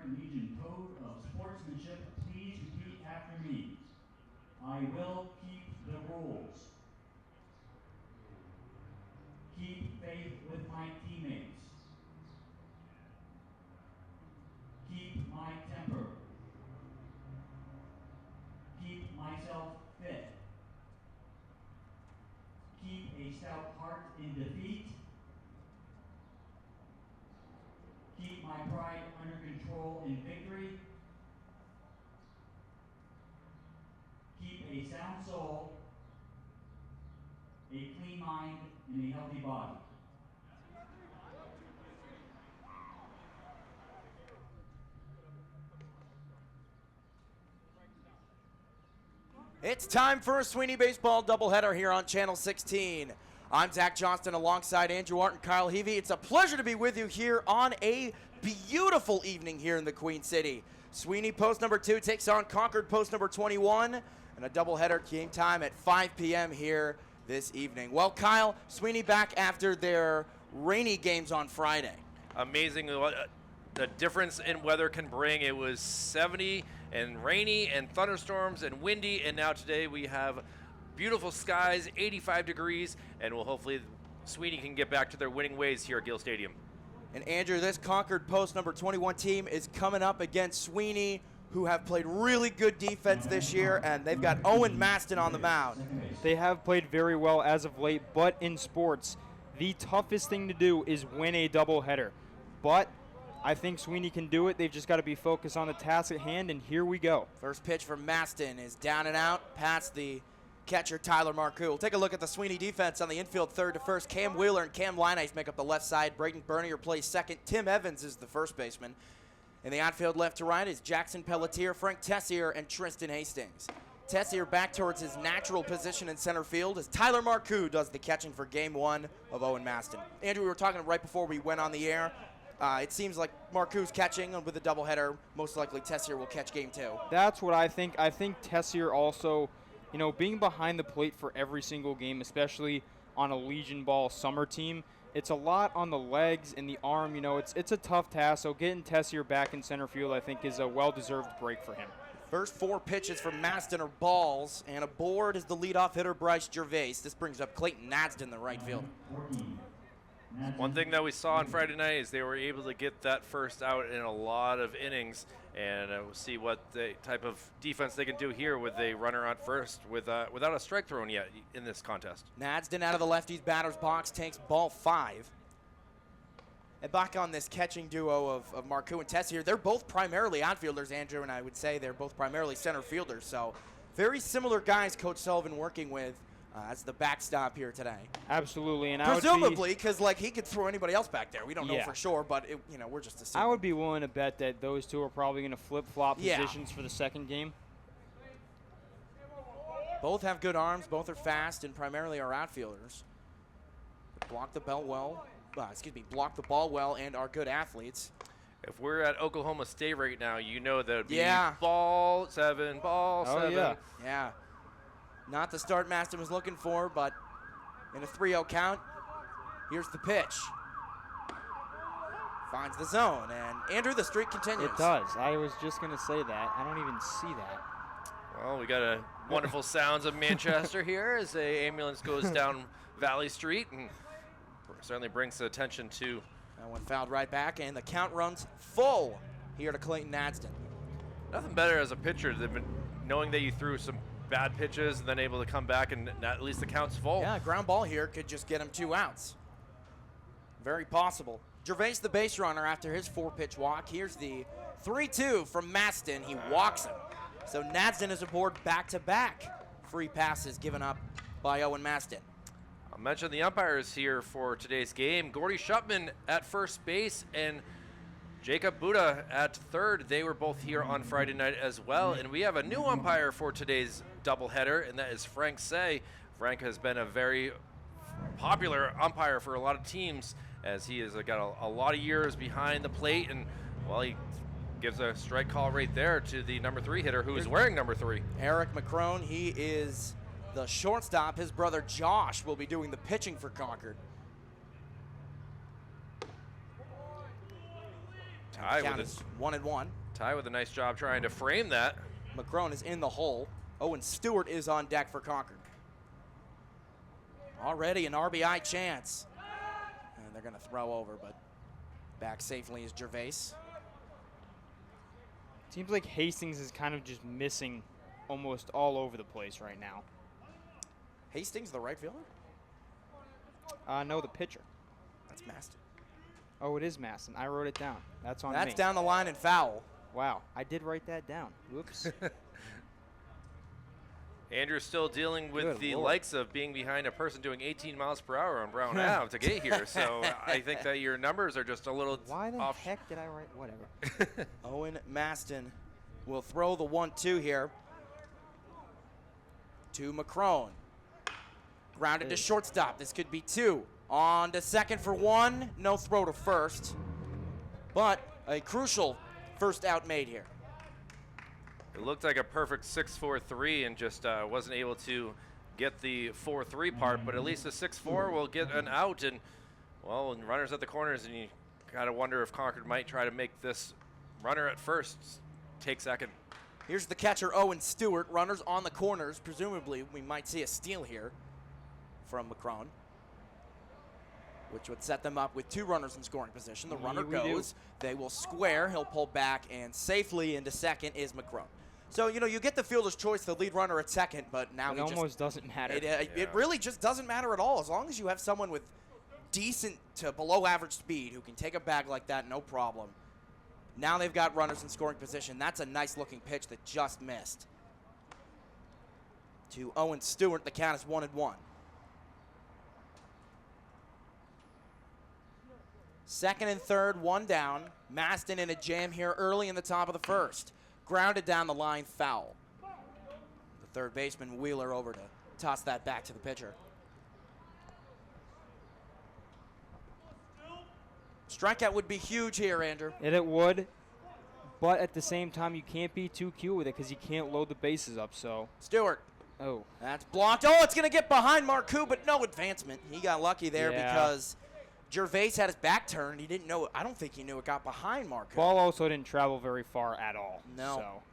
Legion Code of Sportsmanship, please repeat after me. I will keep the rules. Keep faith with my teammates. Keep my temper. Keep myself fit. Keep a stout heart in defeat. Keep my pride under control in victory. Keep a sound soul, a clean mind, and a healthy body. It's time for a Sweeney Baseball doubleheader here on Channel 16. I'm Zach Johnston alongside Andrew Art and Kyle Heavey. It's a pleasure to be with you here on a beautiful evening here in the Queen City. Sweeney post number 2 takes on Concord post number 21, and a doubleheader game time at 5 p.m. here this evening. Well, Kyle, Sweeney back after their rainy games on Friday. Amazing what the difference in weather can bring. It was 70 and rainy and thunderstorms and windy, and now today we have beautiful skies, 85 degrees, and we'll hopefully Sweeney can get back to their winning ways here at Gill Stadium. And Andrew, this Concord post number 21 team is coming up against Sweeney, who have played really good defense this year, and they've got Owen Maston on the mound. They have played very well as of late, but in sports, the toughest thing to do is win a doubleheader. But I think Sweeney can do it. They've just got to be focused on the task at hand, and here we go. First pitch from Maston is down and out past the catcher Tyler Marcoux. We'll take a look at the Sweeney defense on the infield. Third to first, Cam Wheeler and Cam Lineice make up the left side. Braden Bernier plays second. Tim Evans is the first baseman. In the outfield left to right is Jackson Pelletier, Frank Tessier, and Tristan Hastings. Tessier back towards his natural position in center field as Tyler Marcoux does the catching for game 1 of Owen Maston. Andrew, we were talking right before we went on the air. It seems like Marcoux's catching with the doubleheader. Most likely Tessier will catch game 2. That's what I think. I think Tessier also, being behind the plate for every single game, especially on a Legion Ball summer team, it's a lot on the legs and the arm. It's a tough task. So getting Tessier back in center field, I think, is a well-deserved break for him. First 4 pitches from Maston are balls, and aboard is the leadoff hitter Bryce Gervais. This brings up Clayton Nadsden, the right fielder. One thing that we saw on Friday night is they were able to get that first out in a lot of innings, and we'll see what the type of defense they can do here with a runner on first without a strike thrown yet in this contest. Nadsden out of the lefty's batter's box takes ball 5. And back on this catching duo of Marcoux and Tessier, they're both primarily outfielders, Andrew, and I would say they're both primarily center fielders. So very similar guys Coach Sullivan working with as the backstop here today. Absolutely. And presumably, because he could throw anybody else back there. We don't know for sure, but we're just assuming. I would be willing to bet that those two are probably going to flip-flop positions for the second game. Both have good arms. Both are fast and primarily are outfielders. Block the ball well and are good athletes. If we're at Oklahoma State right now, that would be ball 7. Yeah. Not the start Maston was looking for, but in a 3-0 count, here's the pitch. Finds the zone, and Andrew, the streak continues. It does. I was just going to say that. I don't even see that. Well, we got a wonderful sounds of Manchester here as a ambulance goes down Valley Street, and certainly brings attention to. That one fouled right back, and the count runs full here to Clayton Nadsden. Nothing better as a pitcher than knowing that you threw some bad pitches and then able to come back and at least the count's full. Yeah, ground ball here could just get him 2 outs. Very possible. Gervais the base runner after his 4-pitch walk. Here's the 3-2 from Maston. He walks him. So Nadsden is aboard back-to-back free passes given up by Owen Maston. I'll mention the umpires here for today's game. Gordy Shupman at first base and Jacob Buddha at third. They were both here on Friday night as well. And we have a new umpire for today's doubleheader, and that is Frank Say. Frank has been a very popular umpire for a lot of teams as he has got a lot of years behind the plate. And, he gives a strike call right there to the number 3 hitter who is wearing number 3. Eric McCrone, he is the shortstop. His brother Josh will be doing the pitching for Concord. Ty Count with is 1-1. Ty with a nice job trying to frame that. McCrone is in the hole. Owen Stewart is on deck for Concord. Already an RBI chance. And they're going to throw over, but back safely is Gervais. Seems like Hastings is kind of just missing almost all over the place right now. Hastings, the right fielder? No, the pitcher. That's Maston. Oh, it is Maston. I wrote it down. That's on me. That's down the line and foul. Wow, I did write that down. Whoops. Andrew's still dealing with Good the Lord. likes of being behind a person doing 18 miles per hour on Brown Ave to get here. So I think that your numbers are just a little Why the off. heck did I write whatever? Owen Maston will throw the 1-2 here to McCrone. Grounded to shortstop. This could be 2. On to second for 1. No throw to first. But a crucial first out made here. It looked like a perfect 6-4-3 and just wasn't able to get the 4-3 part, but at least the 6-4 will get an out. And, well, and runners at the corners, and you got to wonder if Concord might try to make this runner at first take second. Here's the catcher, Owen Stewart. Runners on the corners. Presumably, we might see a steal here from McCrone, which would set them up with 2 runners in scoring position. The runner goes. They will square. He'll pull back, and safely into second is McCrone. So, you know, you get the fielder's choice, the lead runner at second, but now It almost doesn't matter. It really just doesn't matter at all. As long as you have someone with decent to below average speed who can take a bag like that, no problem. Now they've got runners in scoring position. That's a nice looking pitch that just missed. To Owen Stewart, the count is 1-1. Second and third, 1 down. Maston in a jam here early in the top of the first. Grounded down the line, foul. The third baseman, Wheeler, over to toss that back to the pitcher. Strikeout would be huge here, Andrew. It would, but at the same time, you can't be too cute with it because you can't load the bases up, so. Stewart. Oh. That's blocked. Oh, it's going to get behind Marcoux, but no advancement. He got lucky there because Gervais had his back turned. He didn't know. I don't think he knew it got behind Marcoux. Ball also didn't travel very far at all. No. So.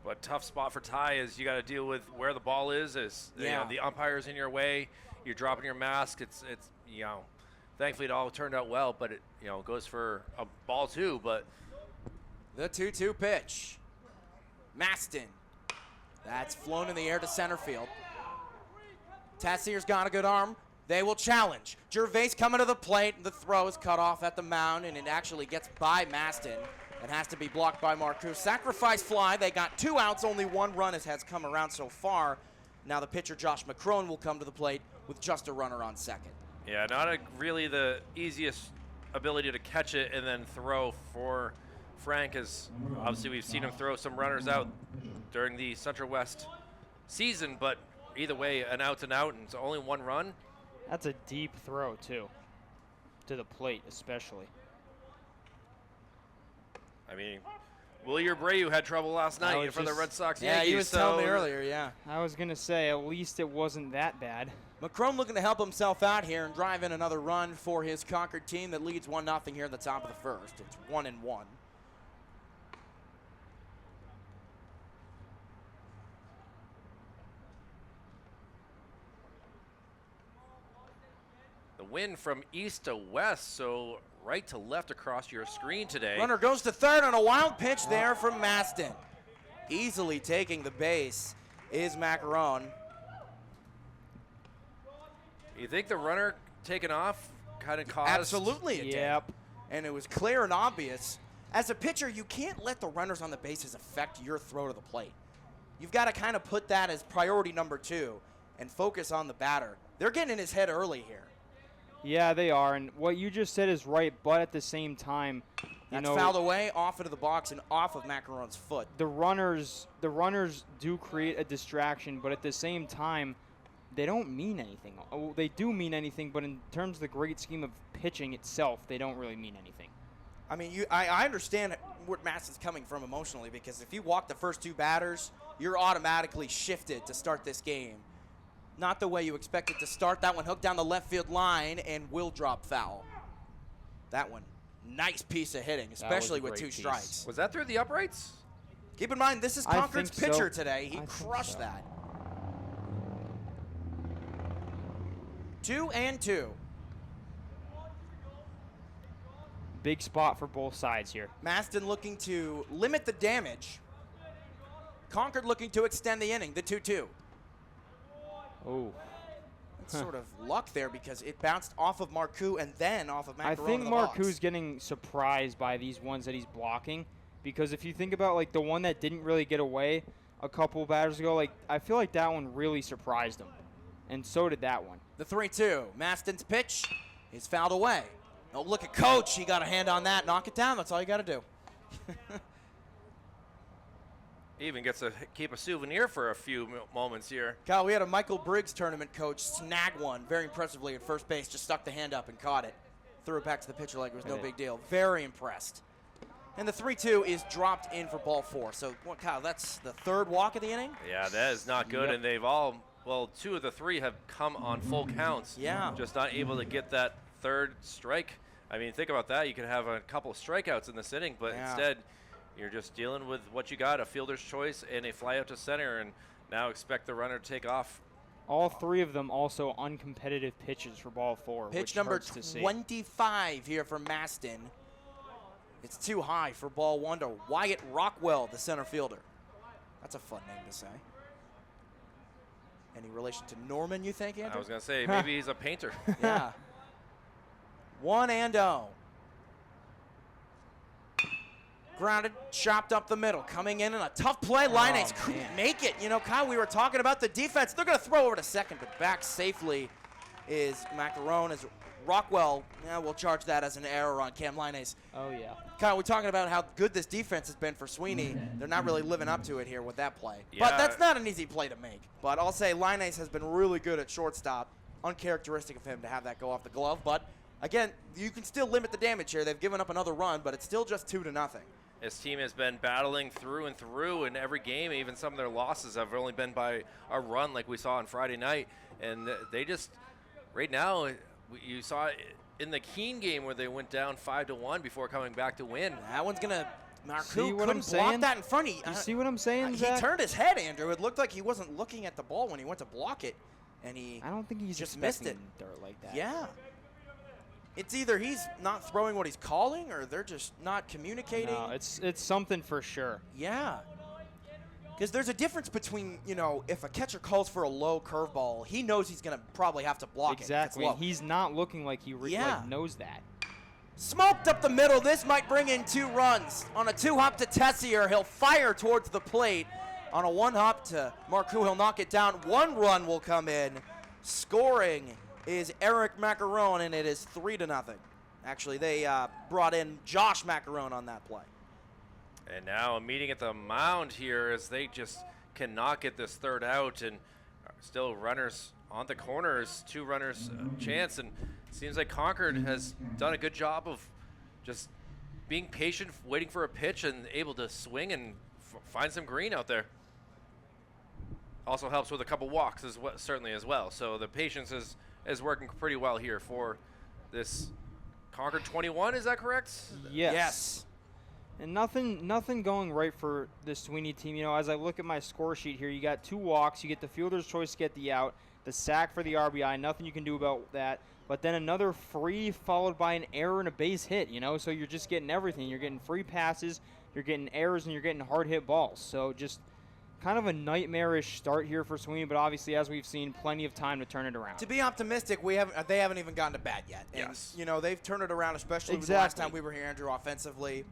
But tough spot for Ty is you got to deal with where the ball is you know, the umpire's in your way. You're dropping your mask. It's you know, thankfully it all turned out well, but it, you know, goes for a ball too. But The 2-2 pitch. Maston. That's flown in the air to center field. Tassier's got a good arm. They will challenge. Gervais coming to the plate. The throw is cut off at the mound, and it actually gets by Maston. It has to be blocked by Marcoux. Sacrifice fly. They got 2 outs. Only 1 run has come around so far. Now the pitcher, Josh McCrone, will come to the plate with just a runner on second. yeah, not really the easiest ability to catch it and then throw for Frank, as obviously we've seen him throw some runners out during the Central West season, but either way, an out's an out, and it's only 1 run. That's a deep throw, too. To the plate, especially. I mean, Willie Abreu had trouble last night for the Red Sox. Yeah, Yankees, he was telling me earlier, yeah. I was going to say, at least it wasn't that bad. McCrone looking to help himself out here and drive in another run for his Concord team that leads 1-0 here at the top of the first. It's 1-1. The wind from east to west, so right to left across your screen today. Runner goes to third on a wild pitch there from Maston. Easily taking the base is Macaron. You think the runner taking off kind of caused? Absolutely it Yep. did. And it was clear and obvious. As a pitcher, you can't let the runners on the bases affect your throw to the plate. You've got to kind of put that as priority number 2 and focus on the batter. They're getting in his head early here. Yeah, they are. And what you just said is right, but at the same time, That's fouled away, off into the box, and off of Macaron's foot. the runners do create a distraction, but at the same time, they don't mean anything. Oh, they do mean anything, but in terms of the great scheme of pitching itself, they don't really mean anything. I mean, I understand where Maston's coming from emotionally, because if you walk the first 2 batters, you're automatically shifted to start this game. Not the way you expected to start. That one hooked down the left field line and will drop foul. That one nice piece of hitting, especially a with great 2 piece. strikes. Was that through the uprights? Keep in mind, this is I Concord's think so. pitcher today. He I think crushed so. that. 2-2. Big spot for both sides here. Maston looking to limit the damage. Concord looking to extend the inning, the 2-2. Oh. That's sort of luck there because it bounced off of Marcoux and then off of Macaron. I think in the box. Marcoux's getting surprised by these ones that he's blocking, because if you think about like the one that didn't really get away a couple batters ago, like I feel like that one really surprised him, and so did that one. The 3-2. Maston's pitch is fouled away. Oh, look at Coach. He got a hand on that. Knock it down. That's all you got to do. He even gets to keep a souvenir for a few moments here. Kyle, we had a Michael Briggs tournament coach snag one very impressively at first base. Just stuck the hand up and caught it. Threw it back to the pitcher like it was no big deal. Very impressed. And the 3-2 is dropped in for ball 4. So, what, Kyle, that's the 3rd walk of the inning? Yeah, that is not good, Yep. and they've all, well, 2 of the 3 have come on full counts. Yeah. Just not able to get that 3rd strike. I mean, think about that. You could have a couple of strikeouts in this inning, but Yeah. instead you're just dealing with what you got, a fielder's choice and a fly out to center, and now expect the runner to take off. All 3 of them also uncompetitive pitches for ball 4. Pitch which number hurts to see. 25 here for Maston. It's too high for ball 1 to Wyatt Rockwell, the center fielder. That's a fun name to say. Any relation to Norman, you think, Andrew? I was going to say, maybe he's a painter. Yeah. 1-0. Grounded, chopped up the middle, coming in a tough play. Lineates couldn't make it. You know, Kyle, we were talking about the defense. They're going to throw over to second, but back safely is Macaron. As Rockwell, we'll charge that as an error on Cam Lineates. Oh, yeah. Kyle, we're talking about how good this defense has been for Sweeney. They're not really living up to it here with that play. Yeah. But that's not an easy play to make. But I'll say Lineates has been really good at shortstop. Uncharacteristic of him to have that go off the glove. But, again, you can still limit the damage here. They've given up another run, but it's still just 2-0. His team has been battling through and through in every game. Even some of their losses have only been by a run like we saw on Friday night. And they just, right now, you saw it in the Keene game where they went down 5-1 before coming back to win. That one's going to, See Marcoux what I'm couldn't block saying? that in front. You see what I'm saying, He Zach? turned his head, Andrew. It looked like he wasn't looking at the ball when he went to block it. And he I don't think he's just missed expecting it. dirt like that. Yeah. It's either he's not throwing what he's calling or they're just not communicating. No, it's something for sure. Yeah. Because there's a difference between, you know, if a catcher calls for a low curveball, he knows he's going to probably have to block Exactly. it. If it's low. He's not looking like he Yeah. like knows that. Smoked up the middle. This might bring in 2 runs. On a 2-hop to Tessier, he'll fire towards the plate. On a 1-hop to Marcoux, he'll knock it down. 1 run will come in. Scoring is Eric Macaron, and it is 3-0. Actually, they brought in Josh Macaron on that play. And now a meeting at the mound here as they just cannot get this 3rd out, and still runners on the corners, 2 runners chance, and it seems like Concord has done a good job of just being patient, waiting for a pitch, and able to swing and find some green out there. Also helps with a couple walks as well, certainly as well. So the patience is working pretty well here for this Concord 21. Is that correct? Yes. And nothing going right for the Sweeney team. You know, as I look at my score sheet here, you got 2 walks, you get the fielder's choice to get the out, the sack for the RBI, nothing you can do about that. But then another free followed by an error and a base hit, you know, so you're just getting everything. You're getting free passes, you're getting errors, and you're getting hard hit balls. So just kind of a nightmarish start here for Sweeney, but obviously, as we've seen, plenty of time to turn it around. To be optimistic, they haven't even gotten to bat yet. And, Yes. you know, they've turned it around, especially with the last time we were here, Andrew, offensively.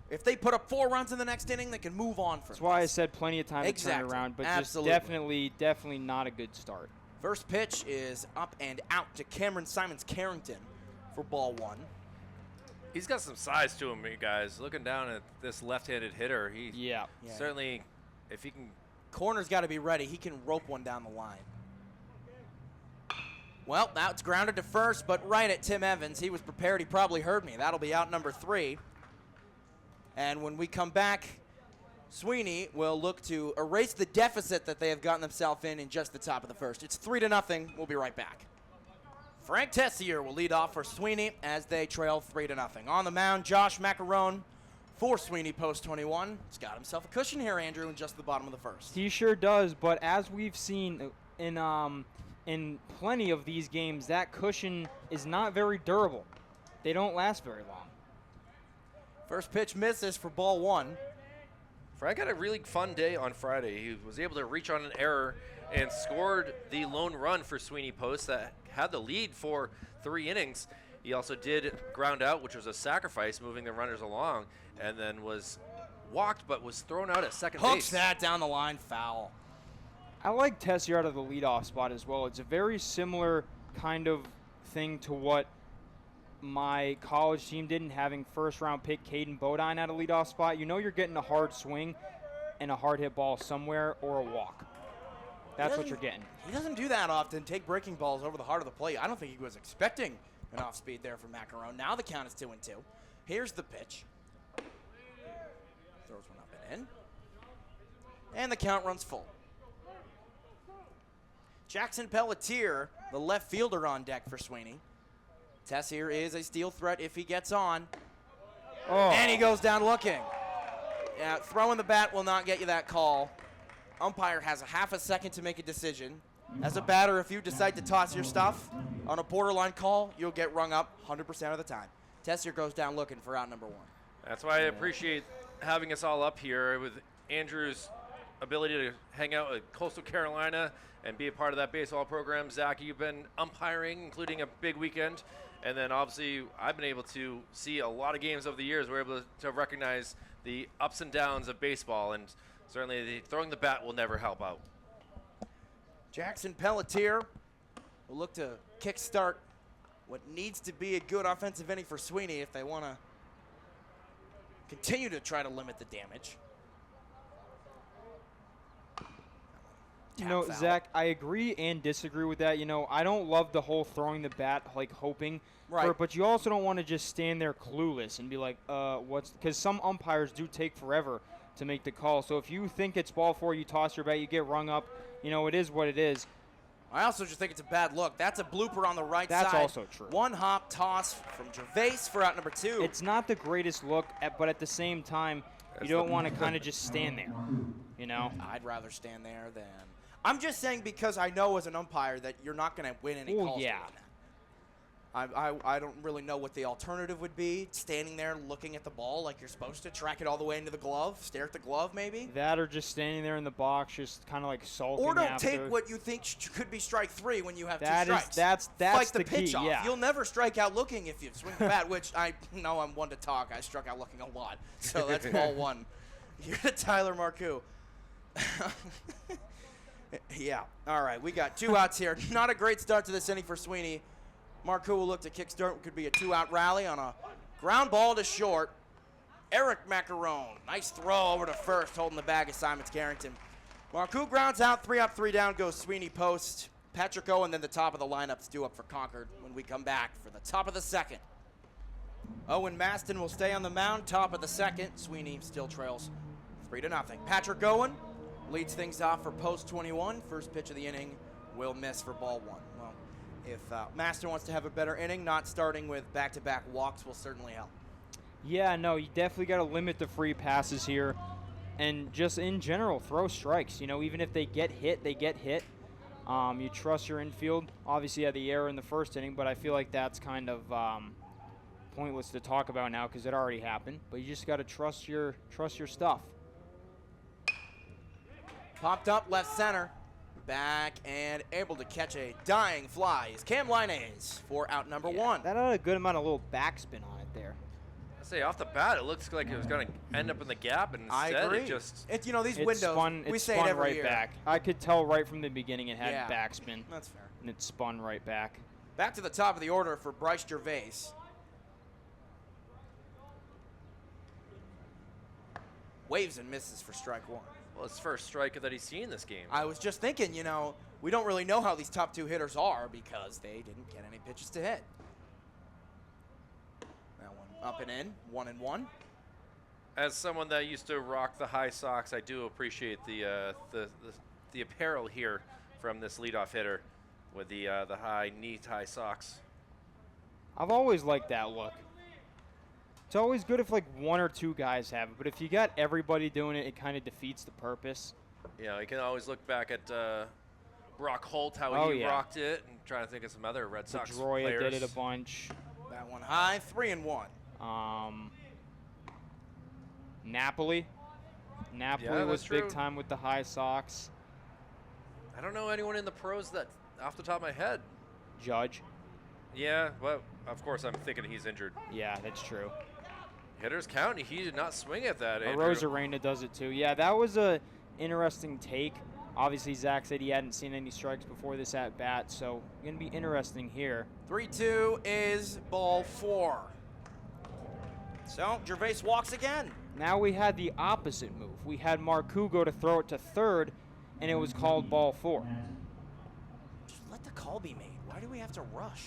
If they put up 4 runs in the next inning, they can move on from That's why I this. said plenty of time to turn Exactly. it around, but Absolutely. just definitely not a good start. First pitch is up and out to Cameron Simons-Carrington for ball 1. He's got some size to him, you guys. Looking down at this left-handed hitter, he Yeah. certainly, if he can. Corner's got to be ready. He can rope one down the line. Well, now it's grounded to first, but right at Tim Evans. He was prepared. He probably heard me. That'll be out number 3. And when we come back, Sweeney will look to erase the deficit that they have gotten themselves in just the top of the first. It's 3-0. We'll be right back. Frank Tessier will lead off for Sweeney as they trail 3-0. On the mound, Josh Macarone for Sweeney post 21. He's got himself a cushion here, Andrew, in just the bottom of the first. He sure does, but as we've seen in plenty of these games, that cushion is not very durable. They don't last very long. First pitch misses for ball 1. Frank had a really fun day on Friday. He was able to reach on an error and scored the lone run for Sweeney Post that had the lead for 3 innings. He also did ground out, which was a sacrifice, moving the runners along, and then was walked but was thrown out at second base. Hooks that down the line, foul. I like Tessier out of the leadoff spot as well. It's a very similar kind of thing to what my college team did in having first-round pick Caden Bodine at a leadoff spot. You know you're getting a hard swing and a hard hit ball somewhere or a walk. That's what you're getting. He doesn't do that often, take breaking balls over the heart of the plate. I don't think he was expecting an off-speed there from Macarone. Now the count is 2-2. Here's the pitch. Throws one up and in. And the count runs full. Jackson Pelletier, the left fielder, on deck for Sweeney. Tessier is a steal threat if he gets on. Oh. And he goes down looking. Yeah, throwing the bat will not get you that call. Umpire has a half a second to make a decision. As a batter, if you decide to toss your stuff on a borderline call, you'll get rung up 100% of the time. Tessier goes down looking for out number 1. That's why I appreciate having us all up here with Andrew's ability to hang out at Coastal Carolina and be a part of that baseball program. Zach, you've been umpiring, including a big weekend. And then obviously I've been able to see a lot of games over the years. We're able to recognize the ups and downs of baseball, and certainly throwing the bat will never help out. Jackson Pelletier will look to kickstart what needs to be a good offensive inning for Sweeney if they want to continue to try to limit the damage. You know, Zach, I agree and disagree with that. You know, I don't love the whole throwing the bat, like hoping for it, but you also don't want to just stand there clueless and be like, what's, because some umpires do take forever to make the call. So if you think it's ball 4, you toss your bat, you get rung up, you know, it is what it is. I also just think it's a bad look. That's a blooper on the right That's side. also true. One hop toss from Gervais for out number 2. It's not the greatest look, but at the same time, you don't want to kind of just stand there, you know? I'd rather stand there than... I'm just saying because I know as an umpire that you're not going to win any calls. Yeah. I don't really know what the alternative would be. Standing there looking at the ball like you're supposed to, track it all the way into the glove, stare at the glove maybe. That or just standing there in the box, just kind of like sulking. Or don't after. take what you think could be strike 3 when you have 2 That is- strikes. that's Fight the the pitch key, off. yeah. You'll never strike out looking if you swing the bat, which I know I'm one to talk. I struck out looking a lot. So that's ball 1. You're to Tyler Marcoux. Yeah. All right. We got 2 outs here. Not a great start to this inning for Sweeney. Marcoux will look to kickstart what could be a 2-out rally on a ground ball to short. Eric Macarone. Nice throw over to first, holding the bag of Simons Carrington. Marcoux grounds out, 3 up, 3 down, goes Sweeney post. Patrick Owen, then the top of the lineups due up for Concord when we come back for the top of the second. Owen Maston will stay on the mound, top of the second. Sweeney still trails 3-0. Patrick Owen leads things off for post 21. First pitch of the inning will miss for ball 1. Well, if Maston wants to have a better inning, not starting with back-to-back walks will certainly help. Yeah, no, you definitely got to limit the free passes here. And just in general, throw strikes. You know, even if they get hit, they get hit. You trust your infield. Obviously, you had the error in the first inning, but I feel like that's kind of pointless to talk about now because it already happened. But you just got to trust your stuff. Popped up left center. Back and able to catch a dying fly is Cam Linnaeus for out number 1. That had a good amount of little backspin on it there. I say off the bat, it looks like it was going to end up in the gap, and I instead agree. it just... It's, you know, these It windows, spun, we it say spun it every right year. back. I could tell right from the beginning it had Yeah. backspin. That's fair. And it spun right back. Back to the top of the order for Bryce Gervais. Waves and misses for strike 1. Well, it's first strike that he's seen this game. I was just thinking, you know, we don't really know how these top 2 hitters are because they didn't get any pitches to hit. That one up and in, 1-1. As someone that used to rock the high socks, I do appreciate the apparel here from this leadoff hitter. with the high knee-high socks. I've always liked that look. It's always good if like one or two guys have it, but if you got everybody doing it, it kind of defeats the purpose. Yeah, you can always look back at Brock Holt, how Oh, he yeah. rocked it, and trying to think of some other Red Sox Pedroia players. did it a bunch. That one high, 3-1. Napoli. Yeah, Napoli was that's big true. time with the high socks. I don't know anyone in the pros that, off the top of my head. Judge. Yeah, well, of course I'm thinking he's injured. Yeah, that's true. Hitters count, he did not swing at that, Andrew. Rosarena does it too. Yeah, that was a interesting take. Obviously, Zach said he hadn't seen any strikes before this at bat, so going to be interesting here. 3-2 is ball 4. So Gervais walks again. Now we had the opposite move. We had Marcoux go to throw it to third, and it was called ball 4. Just let the call be made. Why do we have to rush?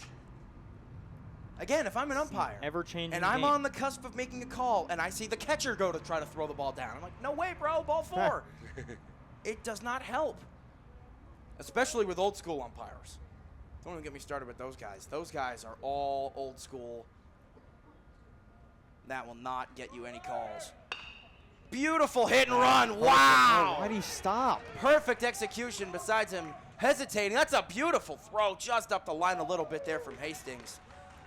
Again, if I'm an umpire, Ever-changing and I'm game. on the cusp of making a call, and I see the catcher go to try to throw the ball down, I'm like, no way, bro, ball 4. It does not help, especially with old school umpires. Don't even get me started with those guys. Those guys are all old school. That will not get you any calls. Beautiful hit and run. Wow. Why'd he stop? Perfect execution besides him hesitating. That's a beautiful throw just up the line a little bit there from Hastings.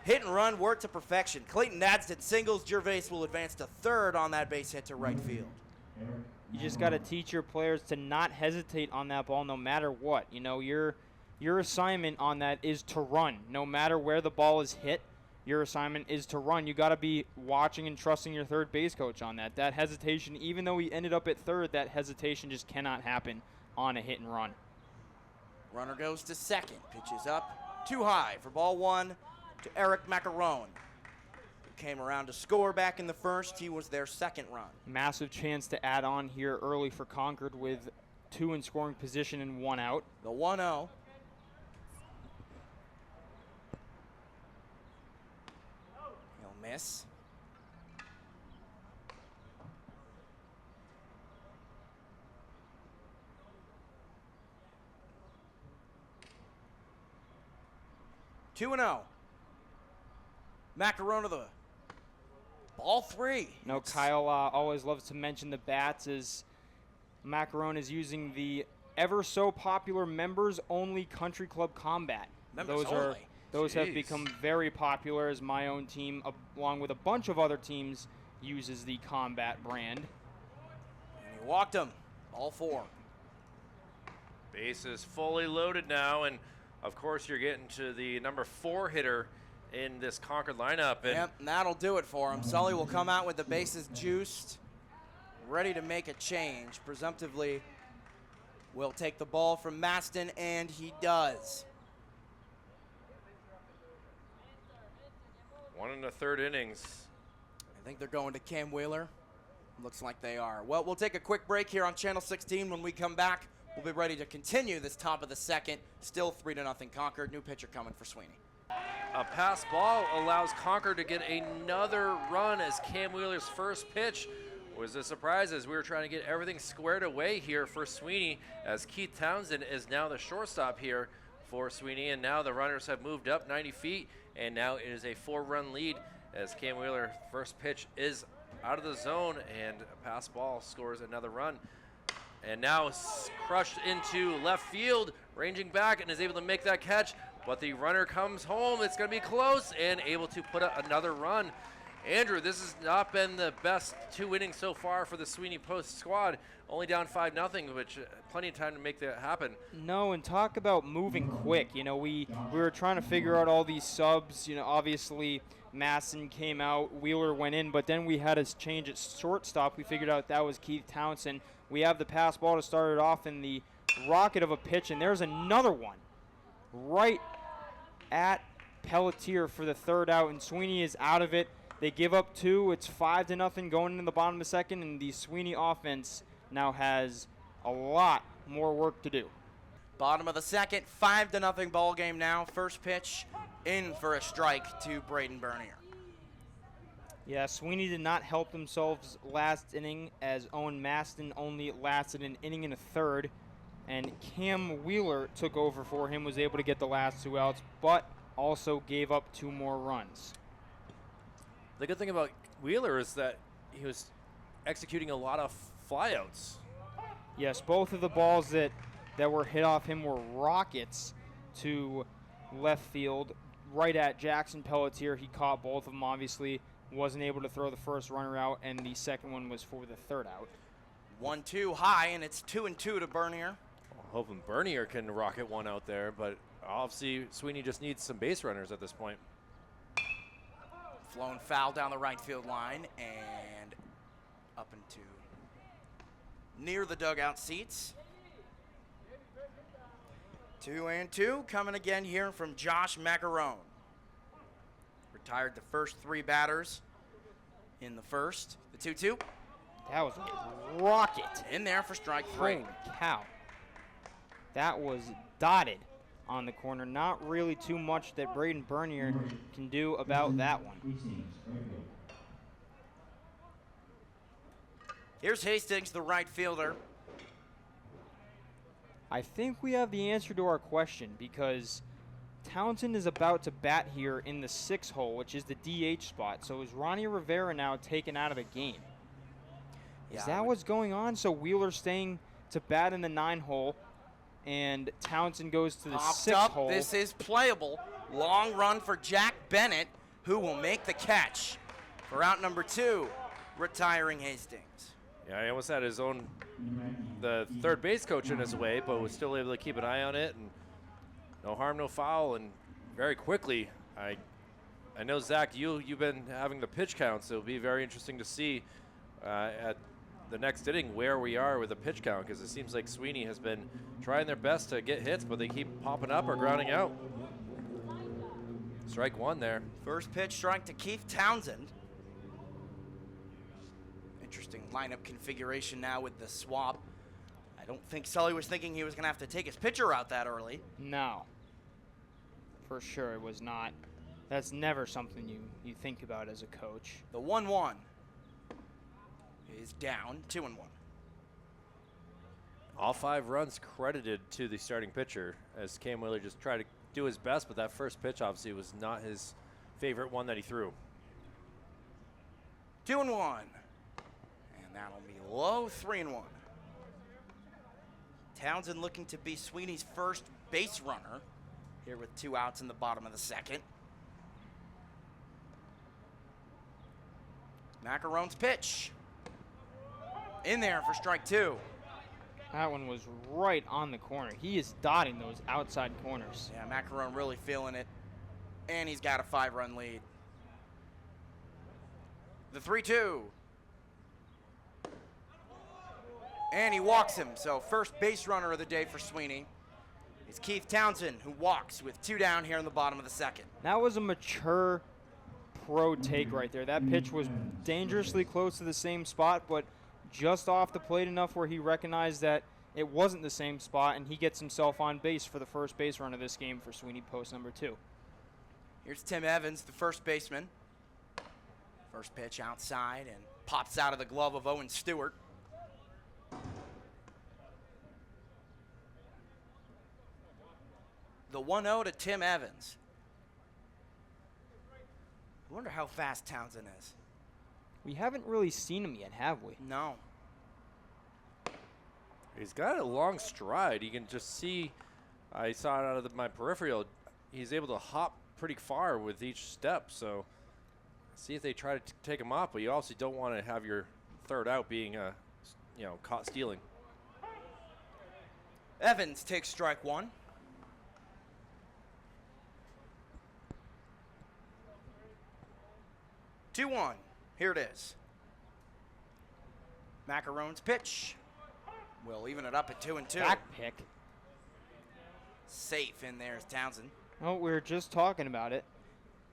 Hit and run worked to perfection. Clayton Nadsted singles. Gervais will advance to third on that base hit to right field. You just got to teach your players to not hesitate on that ball no matter what. You know, your assignment on that is to run. No matter where the ball is hit, your assignment is to run. You got to be watching and trusting your third base coach on that. That hesitation, even though he ended up at third, that hesitation just cannot happen on a hit and run. Runner goes to second. Pitches up too high for ball 1 to Eric Macaron. Came around to score back in the first. He was their second run. Massive chance to add on here early for Concord with 2 in scoring position and 1 out. The 1-0. He'll miss. Two and 0. Macaron to the ball 3. No, Kyle always loves to mention the bats as Macaron is using the ever so popular members only Country Club Combat. Members only. Those have Jeez. become very popular as my own team, along with a bunch of other teams, uses the Combat brand. And he walked him. Ball 4. Base is fully loaded now, and of course you're getting to the number 4 hitter in this Concord lineup. And Yep, and that'll do it for him. Sully will come out with the bases juiced, ready to make a change. Presumptively, will take the ball from Maston, and he does. 1 1/3 innings. I think they're going to Cam Wheeler. Looks like they are. Well, we'll take a quick break here on Channel 16. When we come back, we'll be ready to continue this top of the second. Still 3-0 Concord. New pitcher coming for Sweeney. A pass ball allows Concord to get another run as Cam Wheeler's first pitch was a surprise as we were trying to get everything squared away here for Sweeney as Keith Townsend is now the shortstop here for Sweeney, and now the runners have moved up 90 feet, and now it is a 4-run lead as Cam Wheeler first pitch is out of the zone, and a pass ball scores another run. And now crushed into left field, ranging back, and is able to make that catch. But the runner comes home. It's going to be close and able to put up another run. Andrew, this has not been the best 2 innings so far for the Sweeney Post squad. Only down 5-0, which plenty of time to make that happen. No, and talk about moving quick. You know, we were trying to figure out all these subs. You know, obviously Masson came out, Wheeler went in, but then we had a change at shortstop. We figured out that was Keith Townsend. We have the pass ball to start it off in the rocket of a pitch, and there's another one right at Pelletier for the third out, and Sweeney is out of it. They give up 2. It's 5-0 going into the bottom of the second, and the Sweeney offense now has a lot more work to do. Bottom of the second, 5-0 ball game now. First pitch in for a strike to Braden Bernier. Yeah, Sweeney did not help themselves last inning as Owen Maston only lasted an inning and a third. and Cam Wheeler took over for him, was able to get the last 2 outs, but also gave up 2 more runs. The good thing about Wheeler is that he was executing a lot of flyouts. Yes, both of the balls that were hit off him were rockets to left field, right at Jackson Pelletier. He caught both of them, obviously. Wasn't able to throw the first runner out, and the second one was for the third out. 1-2 high, and it's 2-2 to Bernier. Hoping Bernier can rocket one out there, but obviously Sweeney just needs some base runners at this point. Flown foul down the right field line and up into near the dugout seats. 2-2 coming again here from Josh Macarone. Retired the first 3 batters in the first. The 2-2. That was a rocket. In there for strike 3. Holy cow. That was dotted on the corner. Not really too much that Braden Bernier can do about that one. Here's Hastings, the right fielder. I think we have the answer to our question, because Townsend is about to bat here in the 6 hole, which is the DH spot. So is Ronnie Rivera now taken out of the game? Is that what's going on? So Wheeler's staying to bat in the 9 hole, and Townsend goes to the 6 hole. This is playable. Long run for Jack Bennett, who will make the catch for out number 2, retiring Hastings. Yeah, he almost had the third base coach in his way, but was still able to keep an eye on it, and no harm, no foul. And very quickly, I know, Zach, you've been having the pitch count, so it'll be very interesting to see at the next inning where we are with the pitch count, because it seems like Sweeney has been trying their best to get hits, but they keep popping up or grounding out. Strike 1 there. First pitch strike to Keith Townsend. Interesting lineup configuration now with the swap. I don't think Sully was thinking he was going to have to take his pitcher out that early. No. For sure it was not. That's never something you think about as a coach. The 1-1 is down, 2-1. All 5 runs credited to the starting pitcher, as Cam Wheeler just tried to do his best, but that first pitch obviously was not his favorite one that he threw. 2-1. And that'll be low, 3-1. Townsend looking to be Sweeney's first base runner here with 2 outs in the bottom of the second. Macarone's pitch. In there for strike 2. That one was right on the corner. He is dotting those outside corners. Yeah, Macarone really feeling it. And he's got a 5-run lead. The 3-2. And he walks him, so first base runner of the day for Sweeney is Keith Townsend, who walks with 2 down here in the bottom of the second. That was a mature pro take right there. That pitch was dangerously close to the same spot, but just off the plate enough where he recognized that it wasn't the same spot, and he gets himself on base for the first base run of this game for Sweeney, post number 2. Here's Tim Evans, the first baseman. First pitch outside and pops out of the glove of Owen Stewart. The 1-0 to Tim Evans. I wonder how fast Townsend is. We haven't really seen him yet, have we? No. He's got a long stride. You can just see, I saw it out of my peripheral, he's able to hop pretty far with each step. So see if they try to take him off, but you also don't want to have your third out being, caught stealing. Evans takes strike 1. Two 2-1. Here it is. Macarone's pitch. We'll even it up at 2-2. Back pick. Safe in there is Townsend. Oh, we were just talking about it.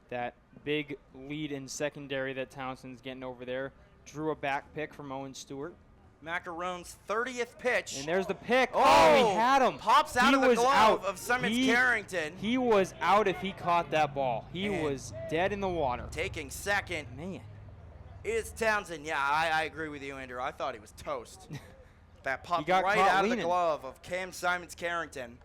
That big lead in secondary that Townsend's getting over there. Drew a back pick from Owen Stewart. Macarone's 30th pitch. And there's the pick. Oh, he had him. Pops out of the glove of Simmons Carrington. He was out if he caught that ball. He was dead in the water. Taking second. Man. It's Townsend. Yeah, I agree with you, Andrew. I thought he was toast. That popped got right caught out of the leaning. glove of Cam Simons-Carrington.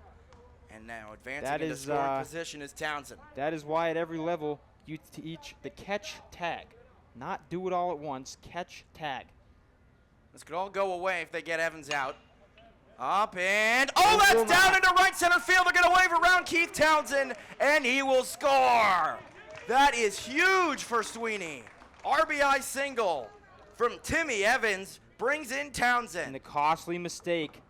And now advancing That into is, scoring position is Townsend. That is why at every level you teach the catch tag. Not do it all at once, catch tag. This could all go away if they get Evans out. Up and, oh, that's down into right center field. They're going to wave around Keith Townsend, and he will score. That is huge for Sweeney. RBI single from Timmy Evans brings in And Townsend. the costly mistake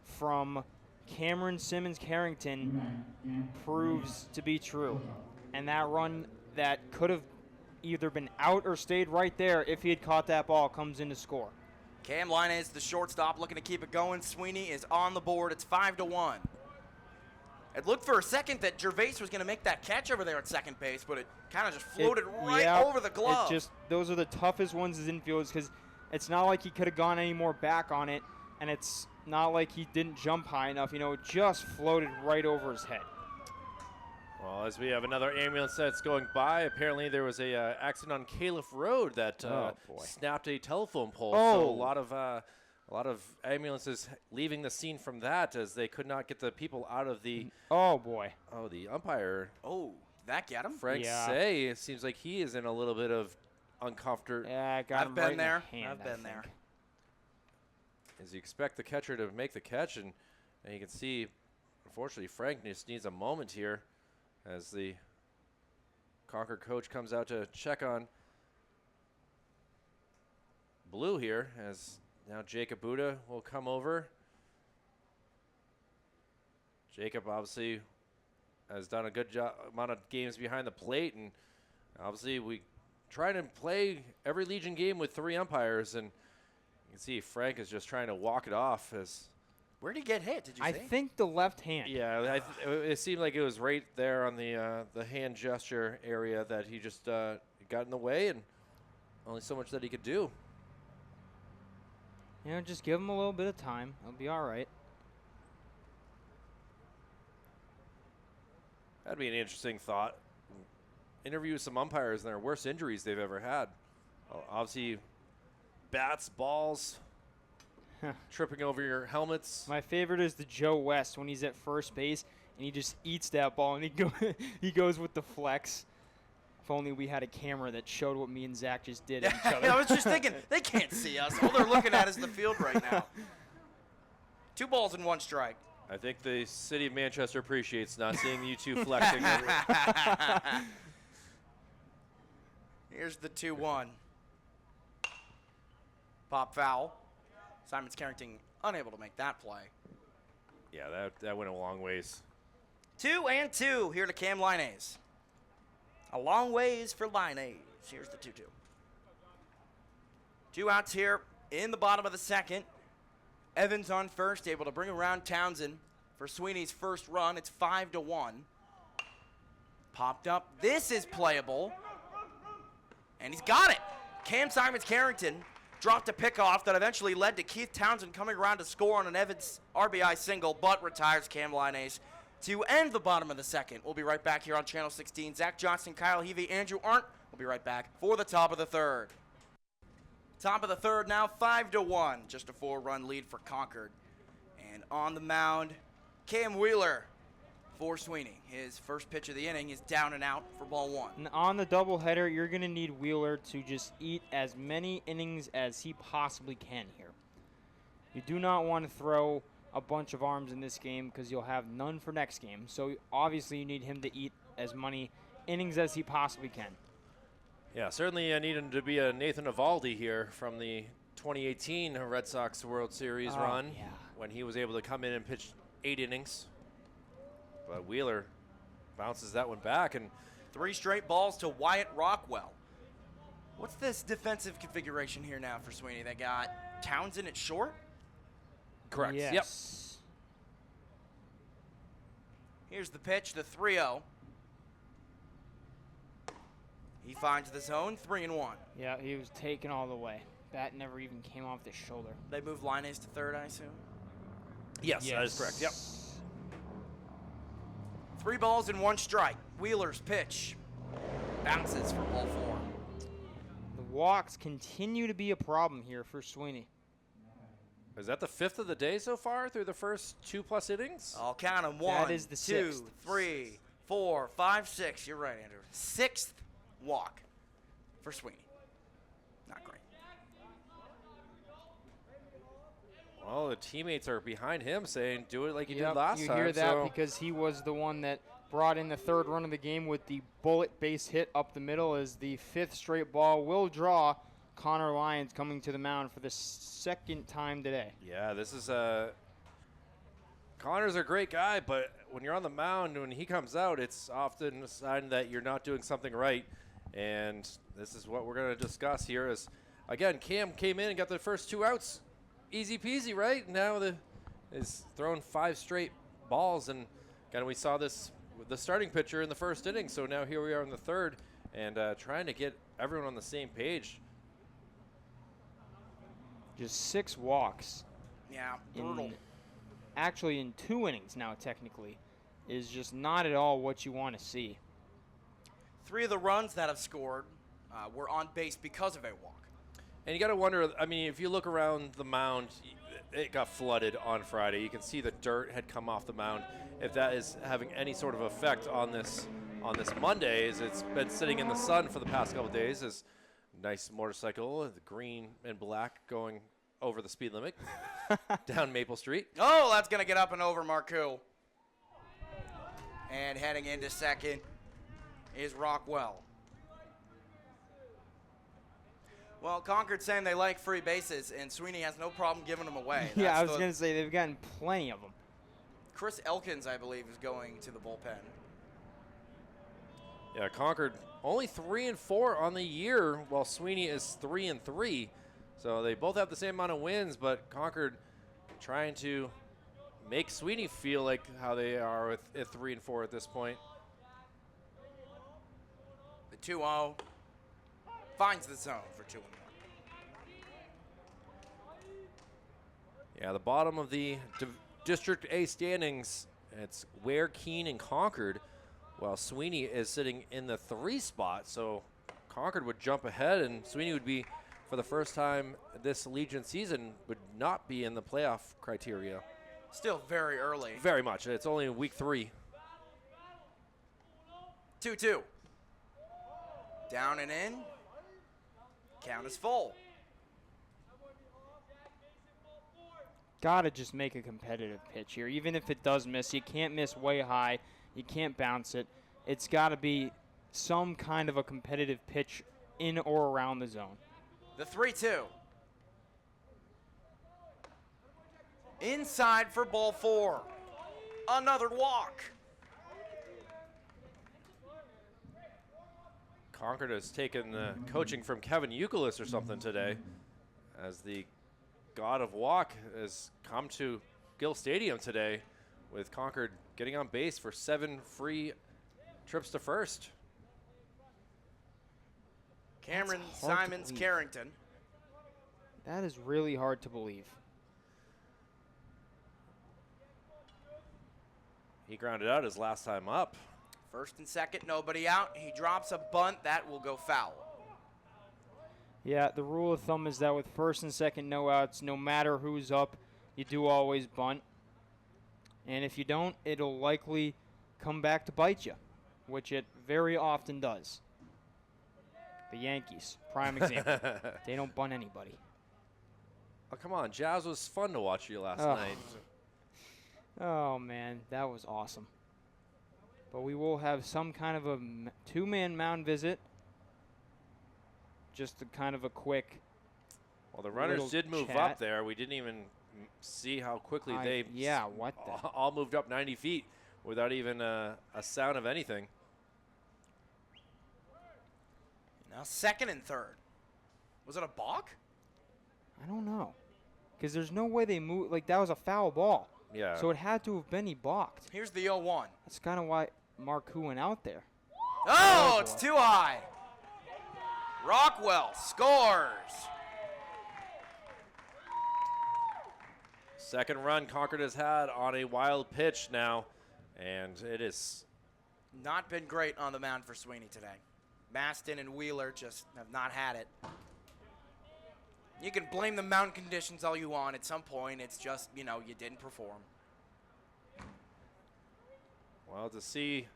from Cameron Simmons-Carrington proves to be true. And that run that could have either been out or stayed right there if he had caught that ball comes in to score. Cam Linus, the shortstop, looking to keep it going. Sweeney is on the board. It's 5-1. It looked for a second that Gervais was going to make that catch over there at second base, but it kind of just floated over the glove. Those are the toughest ones as infielders because it's not like he could have gone any more back on it, and it's not like he didn't jump high enough. It just floated right over his head. Well, as we have another ambulance that's going by, apparently there was a accident on Califf Road that snapped a telephone pole. So a lot of ambulances leaving the scene from that as they could not get the people out of the. Oh boy. Oh, the umpire. Oh, did that get him? Frank Say. It seems like he is in a little bit of uncomfort. Yeah, I got I've been there. I've been there. As you expect the catcher to make the catch, and you can see, unfortunately, Frank just needs a moment here. As the Concord coach comes out to check on Blue here, as now Jacob Buda will come over. Jacob obviously has done a good amount of games behind the plate, and obviously we try to play every Legion game with 3 umpires, and you can see Frank is just trying to walk it off as. Where did he get hit? Did you I see? think the left hand. Yeah, it seemed like it was right there on the hand gesture area that he just got in the way, and only so much that he could do. Just give him a little bit of time. He'll be all right. That'd be an interesting thought. Interview some umpires and their worst injuries they've ever had. Obviously, bats, balls, tripping over your helmets. My favorite is the Joe West when he's at first base and he just eats that ball and he goes with the flex. If only we had a camera that showed what me and Zach just did at each other. I was just thinking, they can't see us. All they're looking at is the field right now. 2 balls and 1 strike. I think the city of Manchester appreciates not seeing you two flexing. Here's the 2-1. Pop foul. Simons-Carrington unable to make that play. Yeah, that went a long ways. 2-2 here to Cam Linus. A long ways for Linus. Here's the 2-2. 2 outs here in the bottom of the second. Evans on first, able to bring around Townsend for Sweeney's first run. It's 5-1. Popped up. This is playable. And he's got it. Cam Simons-Carrington dropped a pickoff that eventually led to Keith Townsend coming around to score on an Evans RBI single, but retires Cam Linus to end the bottom of the second. We'll be right back here on Channel 16. Zach Johnson, Kyle Heavey, Andrew Arndt. We'll be right back for the top of the third. Top of the third now, 5-1. Just a 4-run lead for Concord. And on the mound, Cam Wheeler for Sweeney. His first pitch of the inning is down and out for ball 1. And on the doubleheader, you're going to need Wheeler to just eat as many innings as he possibly can here. You do not want to throw a bunch of arms in this game because you'll have none for next game. So obviously you need him to eat as many innings as he possibly can. Yeah, certainly I need him to be a Nathan Eovaldi here from the 2018 Red Sox World Series run when he was able to come in and pitch 8 innings. But Wheeler bounces that one back. And 3 straight balls to Wyatt Rockwell. What's this defensive configuration here now for Sweeney? They got Townsend at short? correct. Yes. Yep. Here's the pitch, the 3-0. He finds the zone, 3-1. Yeah, he was taken all the way. Bat never even came off the shoulder. They move Linus to third, I assume. Yes, that is correct. Yep. 3 balls and 1 strike. Wheeler's pitch bounces for ball 4. The walks continue to be a problem here for Sweeney. Is that the 5th of the day so far through the first 2+ innings? I'll count them. That 1, is the 2, sixth. 3, 4, 5, 6. You're right, Andrew. 6th walk for Sweeney. Not great. Well, the teammates are behind him saying, do it like you did last you time. hear that because he was the one that brought in the 3rd run of the game with the bullet base hit up the middle as the 5th straight ball will draw Connor Lyons coming to the mound for the 2nd time today. Yeah, this is Connor's a great guy, but when you're on the mound, when he comes out, it's often a sign that you're not doing something right. And this is what we're going to discuss here is, again, Cam came in and got the first 2 outs. Easy peasy, right? Now is throwing 5 straight balls. And again, we saw this with the starting pitcher in the 1st inning. So now here we are in the 3rd and trying to get everyone on the same page. Just 6 walks. Yeah, brutal. Actually, in 2 innings now, technically, is just not at all what you want to see. 3 of the runs that have scored were on base because of a walk. And you got to wonder, I mean, if you look around the mound, it got flooded on Friday. You can see the dirt had come off the mound. If that is having any sort of effect on this Monday, as it's been sitting in the sun for the past couple of days, is nice motorcycle, the green and black going over the speed limit down Maple Street. Oh, that's going to get up and over Marcoux. And heading into second is Rockwell. Well, Concord's saying they like free bases, and Sweeney has no problem giving them away. Yeah, That's I was going to say they've gotten plenty of them. Chris Elkins, I believe, is going to the bullpen. Yeah, Concord only 3-4 on the year, while Sweeney is 3-3. So they both have the same amount of wins, but Concord trying to make Sweeney feel like how they are with 3-4 at this point. The 2-0 finds the zone for 2-1. Yeah, the bottom of the District A standings, it's Ware, Keene, and Concord, while Sweeney is sitting in the 3 spot. So Concord would jump ahead, and Sweeney would be, for the first time this Legion season, would not be in the playoff criteria. Still very early. Very much. It's only week 3. 2-2. Down and in. Count is full. Gotta just make a competitive pitch here. Even if it does miss, you can't miss way high. You can't bounce it. It's got to be some kind of a competitive pitch in or around the zone. The 3-2. Inside for ball 4. Another walk. Concord has taken coaching from Kevin Euclid or something today, as the god of walk has come to Gill Stadium today, with Concord getting on base for 7 free trips to first. Cameron That's hard to Simons believe. Carrington. That is really hard to believe. He grounded out his last time up. First and second, nobody out. He drops a bunt. That will go foul. Yeah, the rule of thumb is that with first and second no outs, no matter who's up, you do always bunt. And if you don't, it'll likely come back to bite you, which it very often does. The Yankees, prime example. They don't bunt anybody. Oh, come on. Jazz was fun to watch you last Ugh. night. Oh, man, that was awesome. But we will have some kind of a 2-man mound visit. Just a kind of a quick. Well, the runners little did move chat. up there. We didn't even see how quickly they yeah, what the? all moved up 90 feet without even a sound of anything. Now second and third. Was it a balk? I don't know. Because there's no way they move. Like, that was a foul ball. Yeah. So it had to have been he balked. Here's the 0-1. That's kind of why Marcoux went out there. Oh, it's too high. Rockwell scores. Second run Concord has had on a wild pitch now, and it is Not been great on the mound for Sweeney today. Maston and Wheeler just have not had it. You can blame the mountain conditions all you want. At some point, it's just, you didn't perform. Well, to see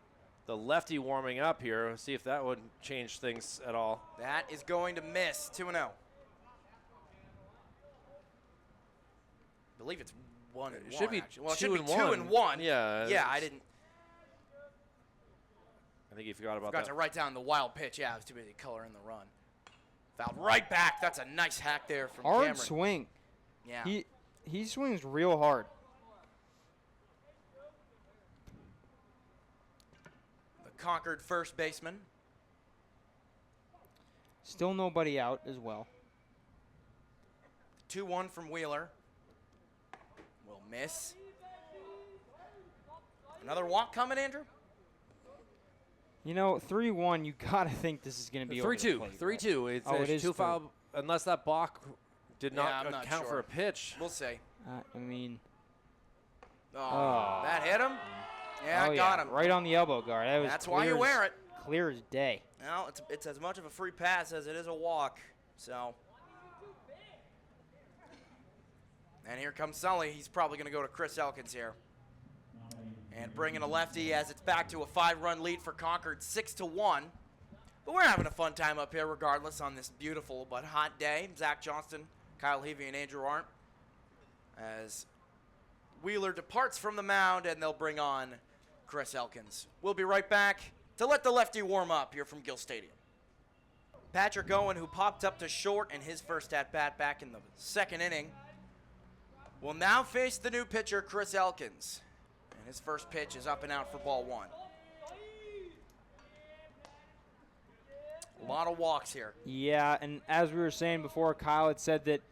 the lefty warming up here, see if that would change things at all. That is going to miss. 2-0. I believe it's 1-1. It should be actually. Well, it 2 should be and 2-1. Yeah. Yeah, I didn't. I think you forgot about Forgot that. to write down the wild pitch. Yeah, I was too busy coloring the run. Fouled right back. That's a nice hack there from Hard Cameron. swing. Yeah. He swings real hard. The Concord first baseman. Still nobody out as well. 2-1 from Wheeler. Will miss. Another walk coming, Andrew? 3-1, you got to think this is going to be over the 3-2. plate, 3-2. right? It's Oh, it is two three. foul, unless that balk did Yeah, not I'm not count sure. for a pitch. We'll see. I mean, Oh, that hit him? Yeah, got him. right on the elbow guard. That was That's why you clear wear as- it. Clear as day. Well, it's as much of a free pass as it is a walk. So. And here comes Sully. He's probably going to go to Chris Elkins here. And bring in a lefty as it's back to a 5-run lead for Concord, 6-1. But we're having a fun time up here regardless on this beautiful but hot day. Zach Johnston, Kyle Heavey, and Andrew Arndt. As Wheeler departs from the mound, and they'll bring on Chris Elkins. We'll be right back to let the lefty warm up here from Gill Stadium. Patrick Owen, who popped up to short in his first at-bat back in the second inning, will now face the new pitcher, Chris Elkins. And his first pitch is up and out for ball 1. A lot of walks here. Yeah, and as we were saying before, Kyle had said that